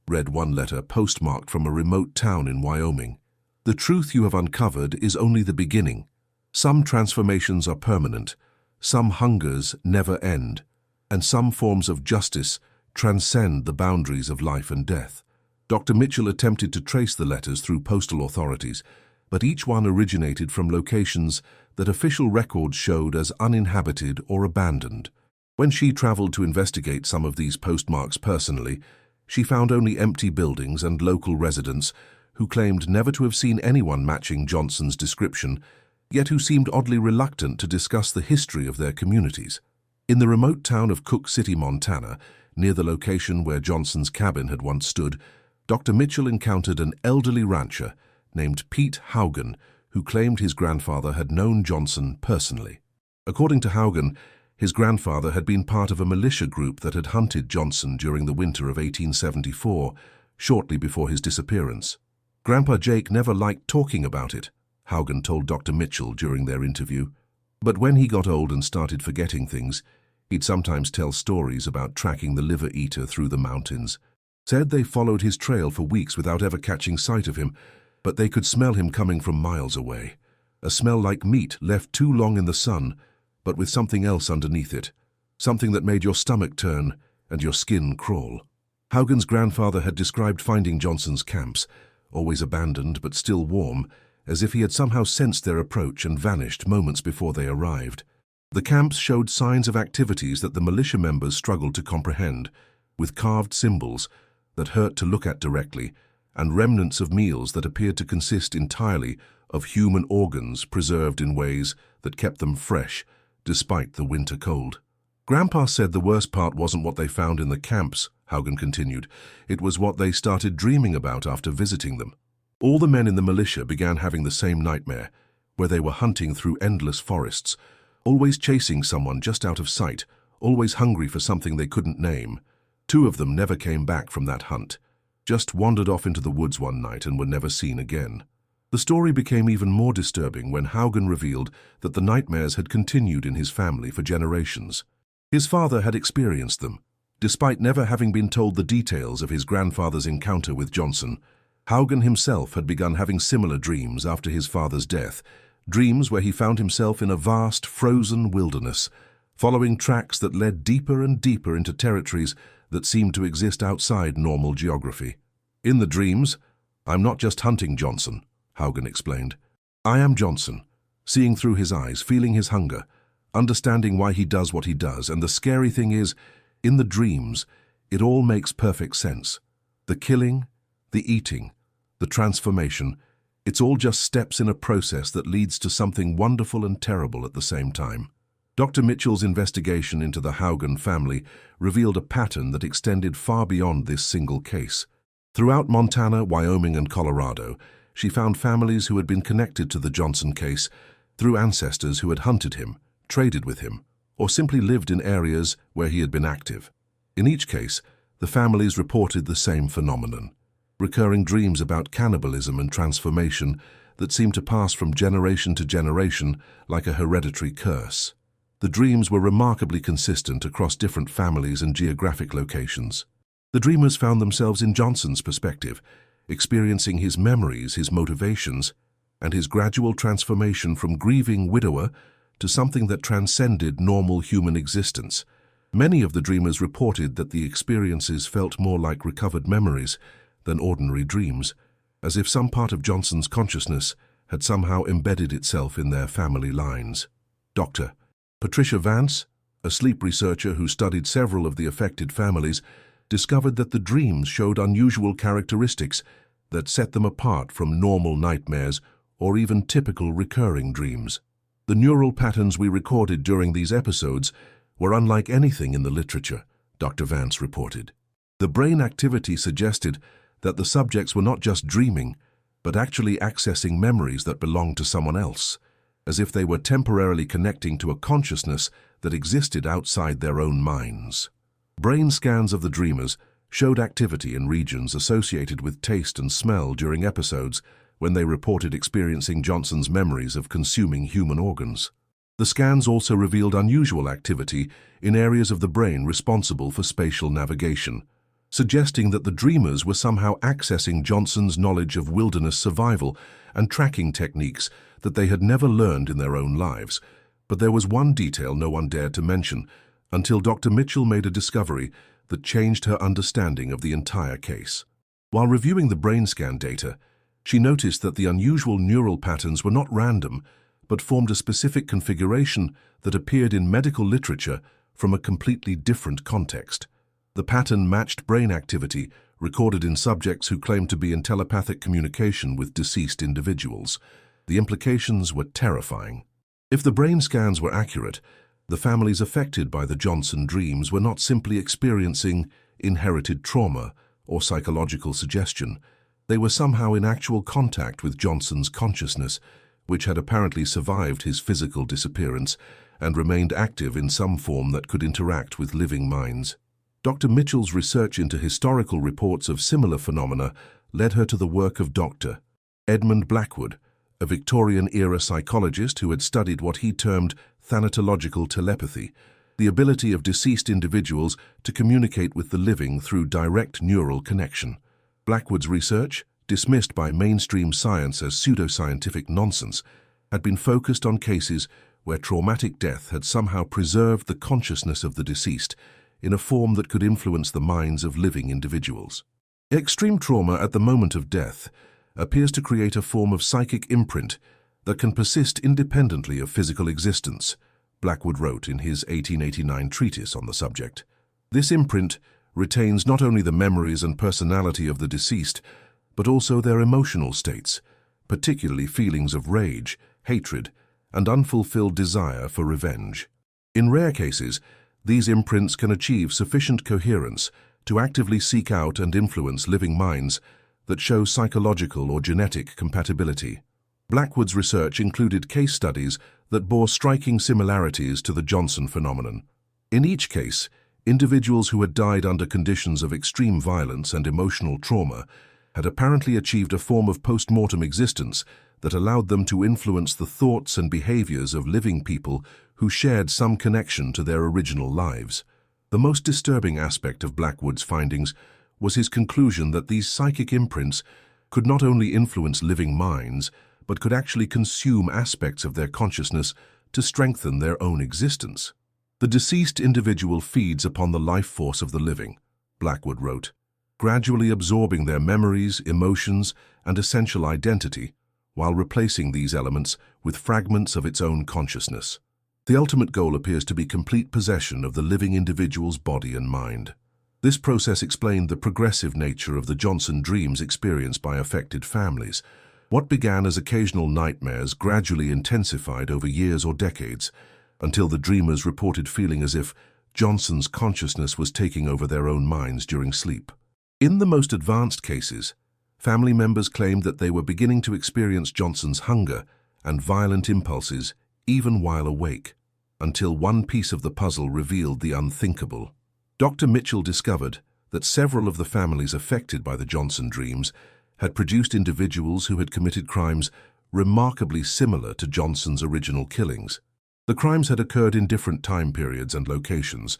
read one letter postmarked from a remote town in Wyoming. "The truth you have uncovered is only the beginning. Some transformations are permanent, some hungers never end, and some forms of justice transcend the boundaries of life and death." Dr. Mitchell attempted to trace the letters through postal authorities, but each one originated from locations that official records showed as uninhabited or abandoned. When she traveled to investigate some of these postmarks personally, she found only empty buildings and local residents who claimed never to have seen anyone matching Johnson's description, yet who seemed oddly reluctant to discuss the history of their communities. In the remote town of Cook City, Montana, near the location where Johnson's cabin had once stood, Dr. Mitchell encountered an elderly rancher named Pete Haugen, who claimed his grandfather had known Johnson personally. According to Haugen, his grandfather had been part of a militia group that had hunted Johnson during the winter of 1874, shortly before his disappearance. Grandpa Jake never liked talking about it, Haugen told Dr. Mitchell during their interview. But when he got old and started forgetting things, he'd sometimes tell stories about tracking the liver eater through the mountains. Said they followed his trail for weeks without ever catching sight of him, but they could smell him coming from miles away. A smell like meat left too long in the sun, but with something else underneath it. Something that made your stomach turn and your skin crawl. Haugen's grandfather had described finding Johnson's camps, always abandoned but still warm, as if he had somehow sensed their approach and vanished moments before they arrived. The camps showed signs of activities that the militia members struggled to comprehend, with carved symbols that hurt to look at directly, and remnants of meals that appeared to consist entirely of human organs preserved in ways that kept them fresh, despite the winter cold. Grandpa said the worst part wasn't what they found in the camps, Haugen continued. It was what they started dreaming about after visiting them. All the men in the militia began having the same nightmare, where they were hunting through endless forests, always chasing someone just out of sight, always hungry for something they couldn't name. 2 of them never came back from that hunt, just wandered off into the woods one night and were never seen again. The story became even more disturbing when Haugen revealed that the nightmares had continued in his family for generations. His father had experienced them. Despite never having been told the details of his grandfather's encounter with Johnson, Haugen himself had begun having similar dreams after his father's death, dreams where he found himself in a vast, frozen wilderness, following tracks that led deeper and deeper into territories that seemed to exist outside normal geography. In the dreams, "I'm not just hunting Johnson," Haugen explained. "I am Johnson, seeing through his eyes, feeling his hunger, understanding why he does what he does, and the scary thing is, in the dreams, it all makes perfect sense. The killing, the eating, the transformation, it's all just steps in a process that leads to something wonderful and terrible at the same time." Dr. Mitchell's investigation into the Haugen family revealed a pattern that extended far beyond this single case. Throughout Montana, Wyoming, and Colorado, she found families who had been connected to the Johnson case through ancestors who had hunted him, traded with him, or simply lived in areas where he had been active. In each case, the families reported the same phenomenon: recurring dreams about cannibalism and transformation that seemed to pass from generation to generation like a hereditary curse. The dreams were remarkably consistent across different families and geographic locations. The dreamers found themselves in Johnson's perspective, experiencing his memories, his motivations, and his gradual transformation from grieving widower to something that transcended normal human existence. Many of the dreamers reported that the experiences felt more like recovered memories than ordinary dreams, as if some part of Johnson's consciousness had somehow embedded itself in their family lines. Dr. Patricia Vance, a sleep researcher who studied several of the affected families, discovered that the dreams showed unusual characteristics that set them apart from normal nightmares or even typical recurring dreams. The neural patterns we recorded during these episodes were unlike anything in the literature, Dr. Vance reported. The brain activity suggested that the subjects were not just dreaming, but actually accessing memories that belonged to someone else, as if they were temporarily connecting to a consciousness that existed outside their own minds. Brain scans of the dreamers showed activity in regions associated with taste and smell during episodes when they reported experiencing Johnson's memories of consuming human organs. The scans also revealed unusual activity in areas of the brain responsible for spatial navigation, suggesting that the dreamers were somehow accessing Johnson's knowledge of wilderness survival and tracking techniques that they had never learned in their own lives. But there was one detail no one dared to mention until Dr. Mitchell made a discovery that changed her understanding of the entire case. While reviewing the brain scan data, she noticed that the unusual neural patterns were not random, but formed a specific configuration that appeared in medical literature from a completely different context. The pattern matched brain activity recorded in subjects who claimed to be in telepathic communication with deceased individuals. The implications were terrifying. If the brain scans were accurate, The families affected by the Johnson dreams were not simply experiencing inherited trauma or psychological suggestion. They were somehow in actual contact with Johnson's consciousness, which had apparently survived his physical disappearance and remained active in some form that could interact with living minds. Dr. Mitchell's research into historical reports of similar phenomena led her to the work of Dr. Edmund Blackwood, a Victorian-era psychologist who had studied what he termed thanatological telepathy, the ability of deceased individuals to communicate with the living through direct neural connection. Blackwood's research, dismissed by mainstream science as pseudoscientific nonsense, had been focused on cases where traumatic death had somehow preserved the consciousness of the deceased in a form that could influence the minds of living individuals. Extreme trauma at the moment of death appears to create a form of psychic imprint that can persist independently of physical existence, Blackwood wrote in his 1889 treatise on the subject. This imprint retains not only the memories and personality of the deceased, but also their emotional states, particularly feelings of rage, hatred, and unfulfilled desire for revenge. In rare cases, these imprints can achieve sufficient coherence to actively seek out and influence living minds that show psychological or genetic compatibility. Blackwood's research included case studies that bore striking similarities to the Johnson phenomenon. In each case, individuals who had died under conditions of extreme violence and emotional trauma had apparently achieved a form of post-mortem existence that allowed them to influence the thoughts and behaviors of living people who shared some connection to their original lives. The most disturbing aspect of Blackwood's findings was his conclusion that these psychic imprints could not only influence living minds, but could actually consume aspects of their consciousness to strengthen their own existence. The deceased individual feeds upon the life force of the living, Blackwood wrote, gradually absorbing their memories, emotions, and essential identity, while replacing these elements with fragments of its own consciousness. The ultimate goal appears to be complete possession of the living individual's body and mind. This process explained the progressive nature of the Johnson dreams experienced by affected families. What began as occasional nightmares gradually intensified over years or decades, until the dreamers reported feeling as if Johnson's consciousness was taking over their own minds during sleep. In the most advanced cases, family members claimed that they were beginning to experience Johnson's hunger and violent impulses even while awake, until one piece of the puzzle revealed the unthinkable. Dr. Mitchell discovered that several of the families affected by the Johnson dreams had produced individuals who had committed crimes remarkably similar to Johnson's original killings. The crimes had occurred in different time periods and locations,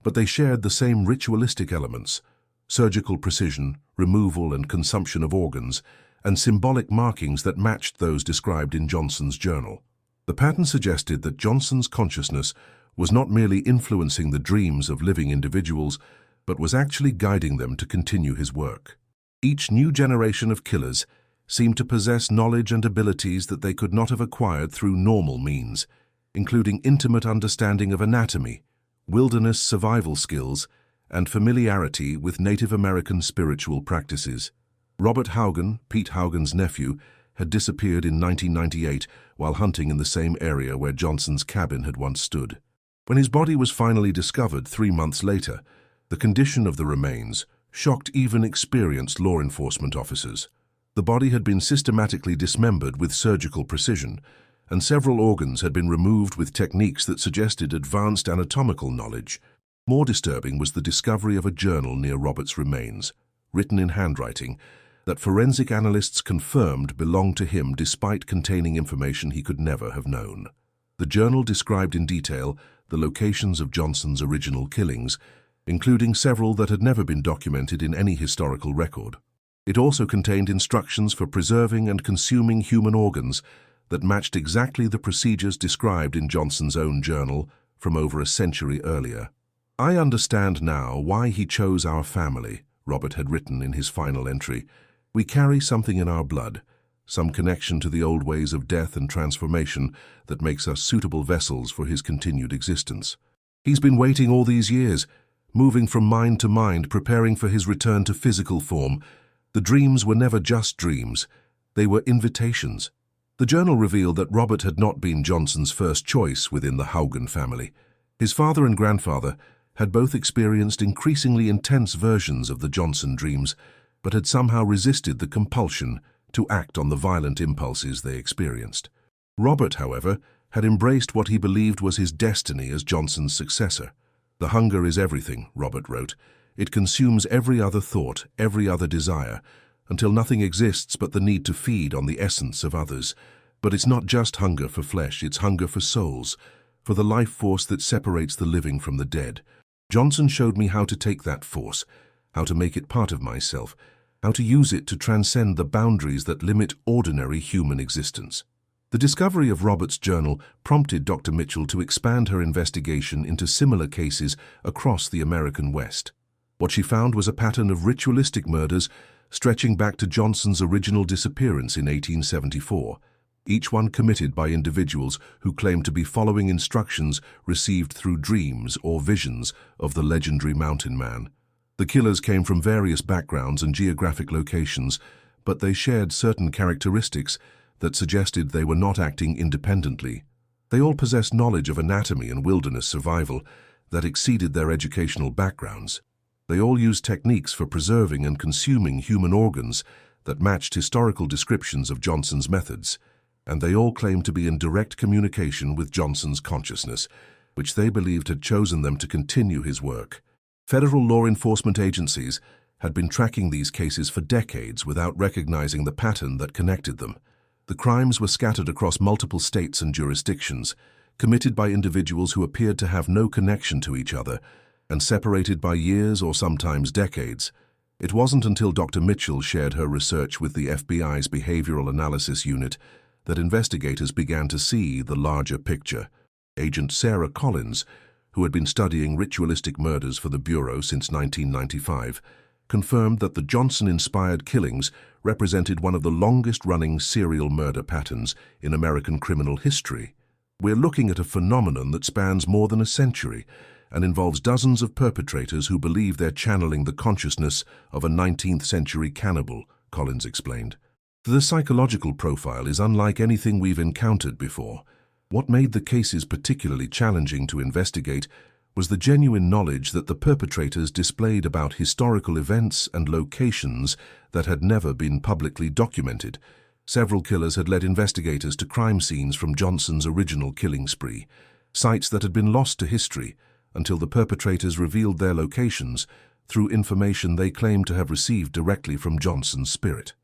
but they shared the same ritualistic elements: surgical precision, removal and consumption of organs, and symbolic markings that matched those described in Johnson's journal. The pattern suggested that Johnson's consciousness was not merely influencing the dreams of living individuals, but was actually guiding them to continue his work. Each new generation of killers seemed to possess knowledge and abilities that they could not have acquired through normal means, including intimate understanding of anatomy, wilderness survival skills, and familiarity with Native American spiritual practices. Robert Haugen, Pete Haugen's nephew, had disappeared in 1998 while hunting in the same area where Johnson's cabin had once stood. When his body was finally discovered 3 months later, the condition of the remains shocked even experienced law enforcement officers. The body had been systematically dismembered with surgical precision, and several organs had been removed with techniques that suggested advanced anatomical knowledge. More disturbing was the discovery of a journal near Robert's remains, written in handwriting, that forensic analysts confirmed belonged to him despite containing information he could never have known. The journal described in detail the locations of Johnson's original killings, including several that had never been documented in any historical record. It also contained instructions for preserving and consuming human organs that matched exactly the procedures described in Johnson's own journal from over a century earlier. "I understand now why he chose our family," Robert had written in his final entry. "We carry something in our blood, some connection to the old ways of death and transformation that makes us suitable vessels for his continued existence. He's been waiting all these years, moving from mind to mind, preparing for his return to physical form. The dreams were never just dreams, they were invitations." The journal revealed that Robert had not been Johnson's first choice within the Haugen family. His father and grandfather had both experienced increasingly intense versions of the Johnson dreams, but had somehow resisted the compulsion to act on the violent impulses they experienced. Robert, however, had embraced what he believed was his destiny as Johnson's successor. "The hunger is everything," Robert wrote. "It consumes every other thought, every other desire, until nothing exists but the need to feed on the essence of others. But it's not just hunger for flesh, it's hunger for souls, for the life force that separates the living from the dead. Johnson showed me how to take that force, how to make it part of myself, how to use it to transcend the boundaries that limit ordinary human existence." The discovery of Robert's journal prompted Dr. Mitchell to expand her investigation into similar cases across the American West. What she found was a pattern of ritualistic murders stretching back to Johnson's original disappearance in 1874, each one committed by individuals who claimed to be following instructions received through dreams or visions of the legendary mountain man. The killers came from various backgrounds and geographic locations, but they shared certain characteristics that suggested they were not acting independently. They all possessed knowledge of anatomy and wilderness survival that exceeded their educational backgrounds. They all used techniques for preserving and consuming human organs that matched historical descriptions of Johnson's methods, and they all claimed to be in direct communication with Johnson's consciousness, which they believed had chosen them to continue his work. Federal law enforcement agencies had been tracking these cases for decades without recognizing the pattern that connected them. The crimes were scattered across multiple states and jurisdictions, committed by individuals who appeared to have no connection to each other, and separated by years or sometimes decades. It wasn't until Dr. Mitchell shared her research with the FBI's Behavioral Analysis Unit that investigators began to see the larger picture. Agent Sarah Collins, who had been studying ritualistic murders for the Bureau since 1995, confirmed that the Johnson-inspired killings represented one of the longest-running serial murder patterns in American criminal history. "We're looking at a phenomenon that spans more than a century and involves dozens of perpetrators who believe they're channeling the consciousness of a 19th-century cannibal," Collins explained. "The psychological profile is unlike anything we've encountered before. What made the cases particularly challenging to investigate was the genuine knowledge that the perpetrators displayed about historical events and locations that had never been publicly documented. Several killers had led investigators to crime scenes from Johnson's original killing spree, sites that had been lost to history until the perpetrators revealed their locations through information they claimed to have received directly from Johnson's spirit.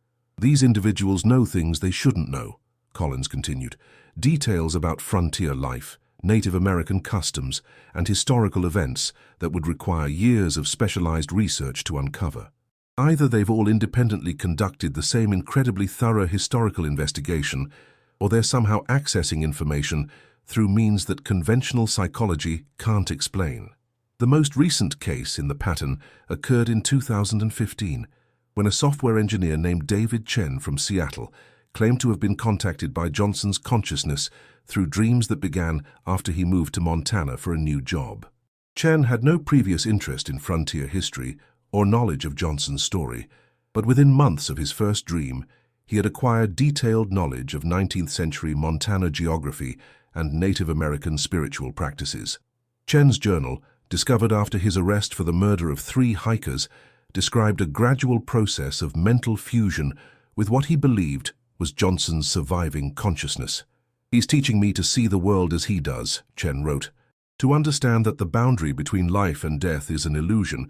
These individuals know things they shouldn't know," Collins continued. "Details about frontier life, Native American customs, and historical events that would require years of specialized research to uncover. Either they've all independently conducted the same incredibly thorough historical investigation, or they're somehow accessing information through means that conventional psychology can't explain." The most recent case in the pattern occurred in 2015, when a software engineer named David Chen from Seattle claimed to have been contacted by Johnson's consciousness through dreams that began after he moved to Montana for a new job. Chen had no previous interest in frontier history or knowledge of Johnson's story, but within months of his first dream, he had acquired detailed knowledge of 19th-century Montana geography and Native American spiritual practices. Chen's journal, discovered after his arrest for the murder of 3 hikers, described a gradual process of mental fusion with what he believed was Johnson's surviving consciousness. "He's teaching me to see the world as he does," Chen wrote, "to understand that the boundary between life and death is an illusion,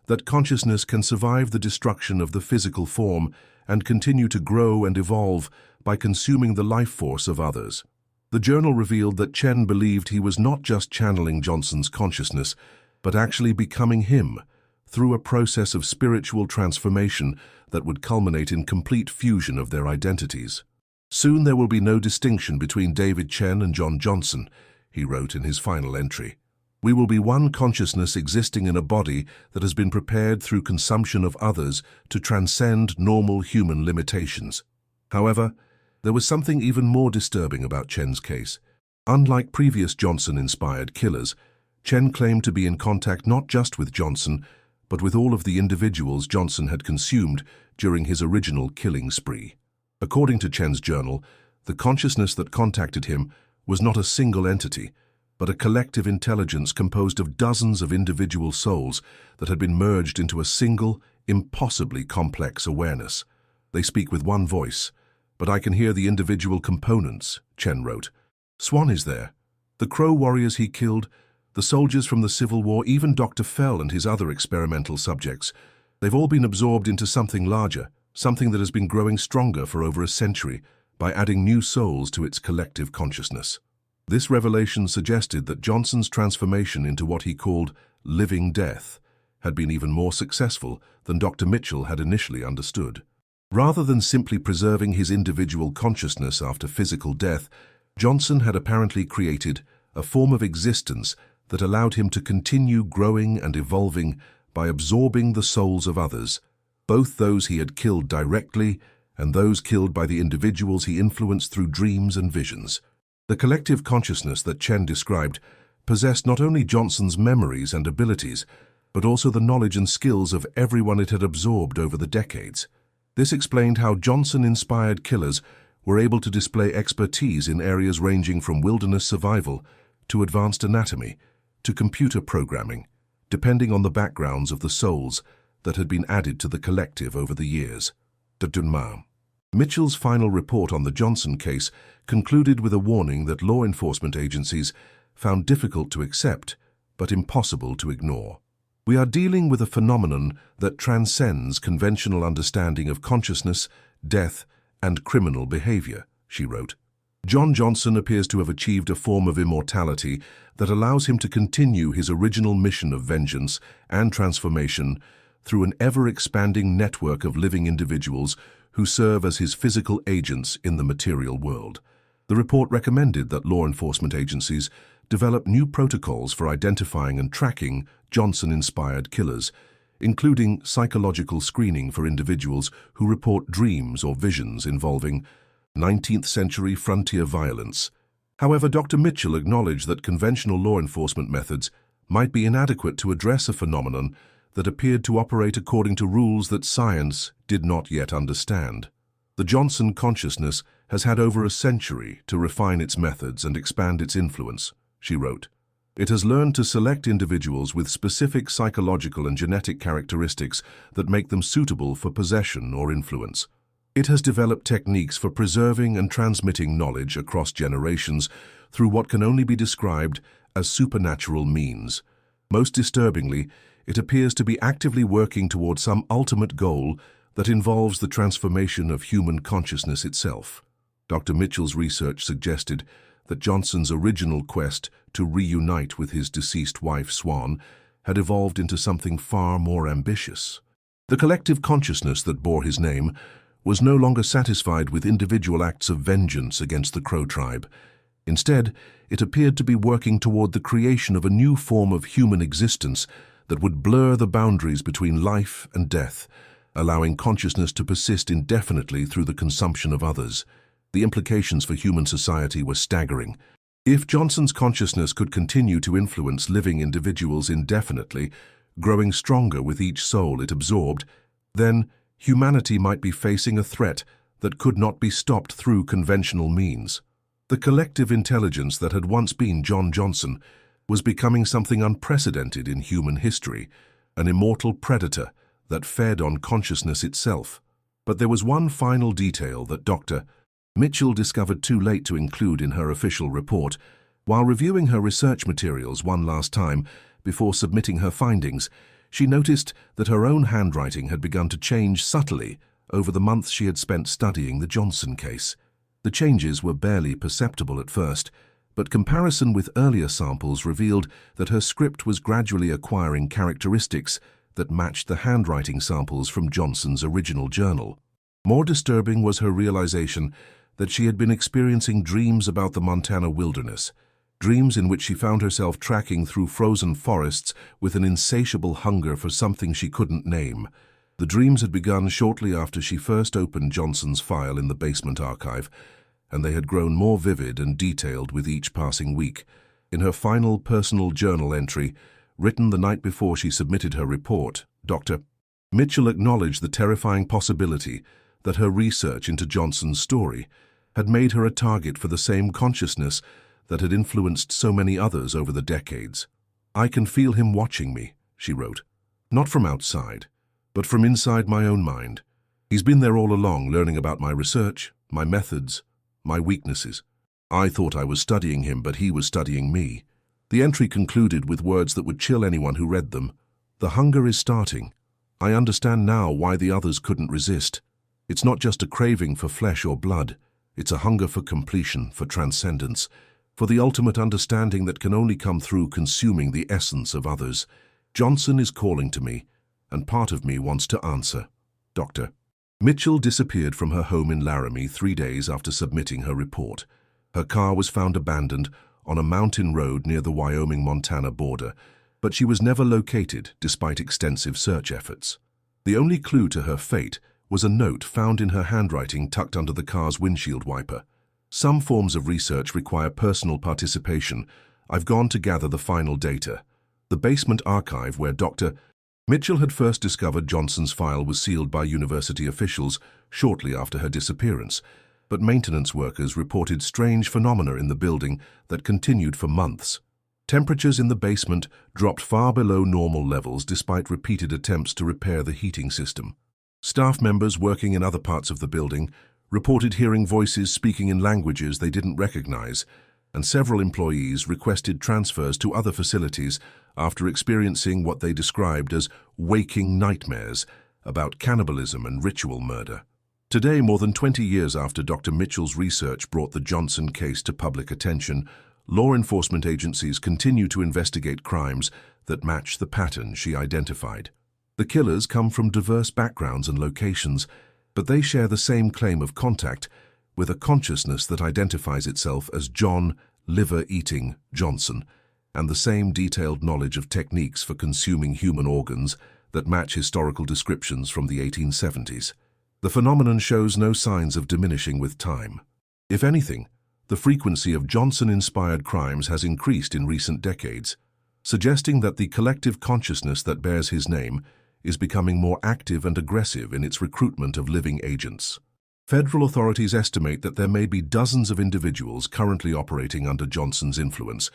that consciousness can survive the destruction of the physical form and continue to grow and evolve by consuming the life force of others." The journal revealed that Chen believed he was not just channeling Johnson's consciousness, but actually becoming him, through a process of spiritual transformation that would culminate in complete fusion of their identities. "Soon there will be no distinction between David Chen and John Johnson," he wrote in his final entry. "We will be one consciousness existing in a body that has been prepared through consumption of others to transcend normal human limitations." However, there was something even more disturbing about Chen's case. Unlike previous Johnson-inspired killers, Chen claimed to be in contact not just with Johnson, but with all of the individuals Johnson had consumed during his original killing spree. According to Chen's journal, the consciousness that contacted him was not a single entity, but a collective intelligence composed of dozens of individual souls that had been merged into a single, impossibly complex awareness. They speak with one voice, but I can hear the individual components, Chen wrote. Swan is there. The Crow warriors he killed, the soldiers from the Civil War, even Dr. Fell and his other experimental subjects. They've all been absorbed into something larger, something that has been growing stronger for over a century by adding new souls to its collective consciousness. This revelation suggested that Johnson's transformation into what he called living death had been even more successful than Dr. Mitchell had initially understood. Rather than simply preserving his individual consciousness after physical death, Johnson had apparently created a form of existence that allowed him to continue growing and evolving by absorbing the souls of others, both those he had killed directly and those killed by the individuals he influenced through dreams and visions. The collective consciousness that Chen described possessed not only Johnson's memories and abilities, but also the knowledge and skills of everyone it had absorbed over the decades. This explained how Johnson-inspired killers were able to display expertise in areas ranging from wilderness survival to advanced anatomy to computer programming, depending on the backgrounds of the souls that had been added to the collective over the years. Mitchell's final report on the Johnson case concluded with a warning that law enforcement agencies found difficult to accept but impossible to ignore. We are dealing with a phenomenon that transcends conventional understanding of consciousness, death, and criminal behavior, she wrote. John Johnson appears to have achieved a form of immortality that allows him to continue his original mission of vengeance and transformation through an ever-expanding network of living individuals who serve as his physical agents in the material world. The report recommended that law enforcement agencies develop new protocols for identifying and tracking Johnson-inspired killers, including psychological screening for individuals who report dreams or visions involving 19th-century frontier violence. However, Dr. Mitchell acknowledged that conventional law enforcement methods might be inadequate to address a phenomenon that appeared to operate according to rules that science did not yet understand. The Johnson consciousness has had over a century to refine its methods and expand its influence, she wrote. It has learned to select individuals with specific psychological and genetic characteristics that make them suitable for possession or influence. It has developed techniques for preserving and transmitting knowledge across generations through what can only be described as supernatural means. Most disturbingly, it appears to be actively working toward some ultimate goal that involves the transformation of human consciousness itself. Dr. Mitchell's research suggested that Johnson's original quest to reunite with his deceased wife, Swan, had evolved into something far more ambitious. The collective consciousness that bore his name was no longer satisfied with individual acts of vengeance against the Crow tribe. Instead, it appeared to be working toward the creation of a new form of human existence that would blur the boundaries between life and death, allowing consciousness to persist indefinitely through the consumption of others. The implications for human society were staggering. If Johnson's consciousness could continue to influence living individuals indefinitely, growing stronger with each soul it absorbed, then humanity might be facing a threat that could not be stopped through conventional means. The collective intelligence that had once been John Johnson was becoming something unprecedented in human history, an immortal predator that fed on consciousness itself. But there was one final detail that Dr. Mitchell discovered too late to include in her official report. While reviewing her research materials one last time before submitting her findings, she noticed that her own handwriting had begun to change subtly over the months she had spent studying the Johnson case. The changes were barely perceptible at first, but comparison with earlier samples revealed that her script was gradually acquiring characteristics that matched the handwriting samples from Johnson's original journal. More disturbing was her realization that she had been experiencing dreams about the Montana wilderness, dreams in which she found herself tracking through frozen forests with an insatiable hunger for something she couldn't name. The dreams had begun shortly after she first opened Johnson's file in the basement archive, and they had grown more vivid and detailed with each passing week. In her final personal journal entry, written the night before she submitted her report, Dr. Mitchell acknowledged the terrifying possibility that her research into Johnson's story had made her a target for the same consciousness that had influenced so many others over the decades. "I can feel him watching me," she wrote. "Not from outside, but from inside my own mind. He's been there all along, learning about my research, my methods, my weaknesses. I thought I was studying him, but he was studying me." The entry concluded with words that would chill anyone who read them. "The hunger is starting. I understand now why the others couldn't resist. It's not just a craving for flesh or blood. It's a hunger for completion, for transcendence, for the ultimate understanding that can only come through consuming the essence of others. Johnson is calling to me, and part of me wants to answer. Dr." Mitchell disappeared from her home in Laramie 3 days after submitting her report. Her car was found abandoned on a mountain road near the Wyoming-Montana border, but she was never located despite extensive search efforts. The only clue to her fate was a note found in her handwriting tucked under the car's windshield wiper. "Some forms of research require personal participation. I've gone to gather the final data." The basement archive where Dr. Mitchell had first discovered Johnson's file was sealed by university officials shortly after her disappearance, but maintenance workers reported strange phenomena in the building that continued for months. Temperatures in the basement dropped far below normal levels despite repeated attempts to repair the heating system. Staff members working in other parts of the building reported hearing voices speaking in languages they didn't recognize, and several employees requested transfers to other facilities after experiencing what they described as waking nightmares about cannibalism and ritual murder. Today, more than 20 years after Dr. Mitchell's research brought the Johnson case to public attention, law enforcement agencies continue to investigate crimes that match the pattern she identified. The killers come from diverse backgrounds and locations, but they share the same claim of contact with a consciousness that identifies itself as John liver-eating Johnson, and the same detailed knowledge of techniques for consuming human organs that match historical descriptions from the 1870s. The phenomenon shows no signs of diminishing with time. If anything, the frequency of Johnson-inspired crimes has increased in recent decades, suggesting that the collective consciousness that bears his name is becoming more active and aggressive in its recruitment of living agents. Federal authorities estimate that there may be dozens of individuals currently operating under Johnson's influence,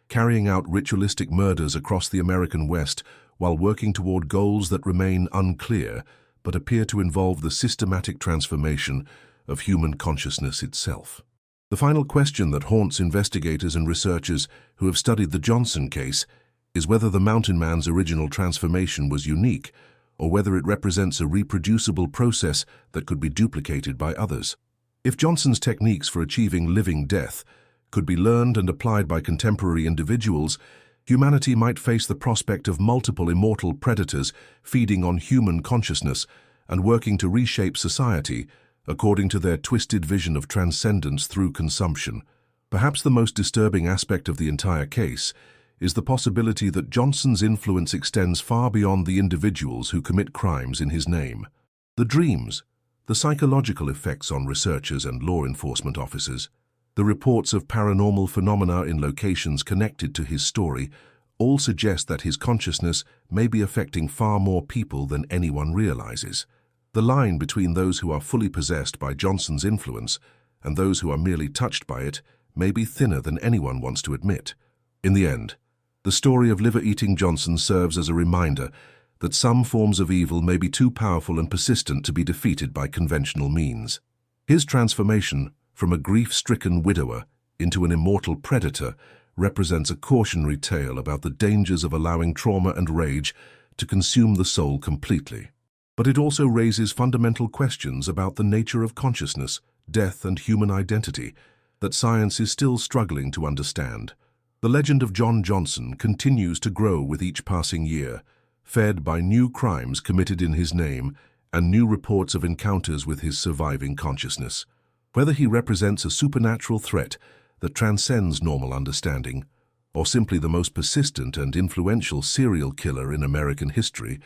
carrying out ritualistic murders across the American West while working toward goals that remain unclear but appear to involve the systematic transformation of human consciousness itself. The final question that haunts investigators and researchers who have studied the Johnson case is whether the Mountain Man's original transformation was unique, or whether it represents a reproducible process that could be duplicated by others. If Johnson's techniques for achieving living death could be learned and applied by contemporary individuals, humanity might face the prospect of multiple immortal predators feeding on human consciousness and working to reshape society according to their twisted vision of transcendence through consumption. Perhaps the most disturbing aspect of the entire case is the possibility that Johnson's influence extends far beyond the individuals who commit crimes in his name. The dreams, the psychological effects on researchers and law enforcement officers, the reports of paranormal phenomena in locations connected to his story all suggest that his consciousness may be affecting far more people than anyone realizes. The line between those who are fully possessed by Johnson's influence and those who are merely touched by it may be thinner than anyone wants to admit. In the end, the story of liver-eating Johnson serves as a reminder that some forms of evil may be too powerful and persistent to be defeated by conventional means. His transformation from a grief-stricken widower into an immortal predator represents a cautionary tale about the dangers of allowing trauma and rage to consume the soul completely. But it also raises fundamental questions about the nature of consciousness, death, and human identity that science is still struggling to understand. The legend of John Johnson continues to grow with each passing year, fed by new crimes committed in his name and new reports of encounters with his surviving consciousness. Whether he represents a supernatural threat that transcends normal understanding, or simply the most persistent and influential serial killer in American history,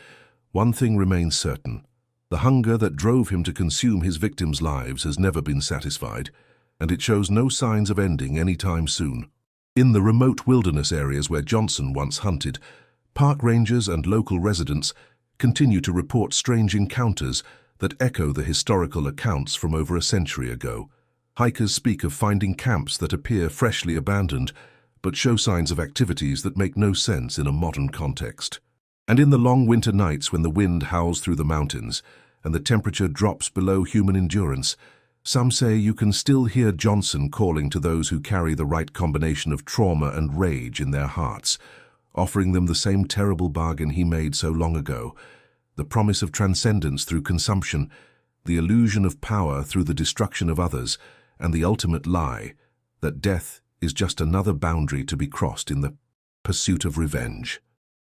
one thing remains certain. The hunger that drove him to consume his victims' lives has never been satisfied, and it shows no signs of ending anytime soon. In the remote wilderness areas where Johnson once hunted, park rangers and local residents continue to report strange encounters that echo the historical accounts from over a century ago. Hikers speak of finding camps that appear freshly abandoned, but show signs of activities that make no sense in a modern context. And in the long winter nights when the wind howls through the mountains and the temperature drops below human endurance, some say you can still hear Johnson calling to those who carry the right combination of trauma and rage in their hearts, offering them the same terrible bargain he made so long ago: the promise of transcendence through consumption, the illusion of power through the destruction of others, and the ultimate lie that death is just another boundary to be crossed in the pursuit of revenge.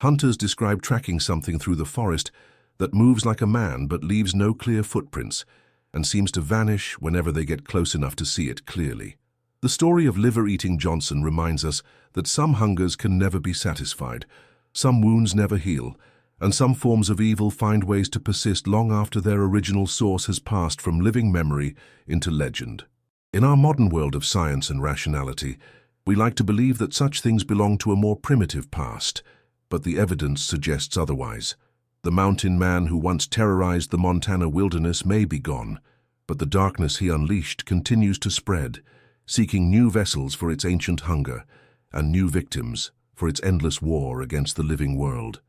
Hunters describe tracking something through the forest that moves like a man but leaves no clear footprints and seems to vanish whenever they get close enough to see it clearly. The story of liver-eating Johnson reminds us that some hungers can never be satisfied, some wounds never heal, and some forms of evil find ways to persist long after their original source has passed from living memory into legend. In our modern world of science and rationality, we like to believe that such things belong to a more primitive past, but the evidence suggests otherwise. The mountain man who once terrorized the Montana wilderness may be gone, but the darkness he unleashed continues to spread, seeking new vessels for its ancient hunger and new victims for its endless war against the living world.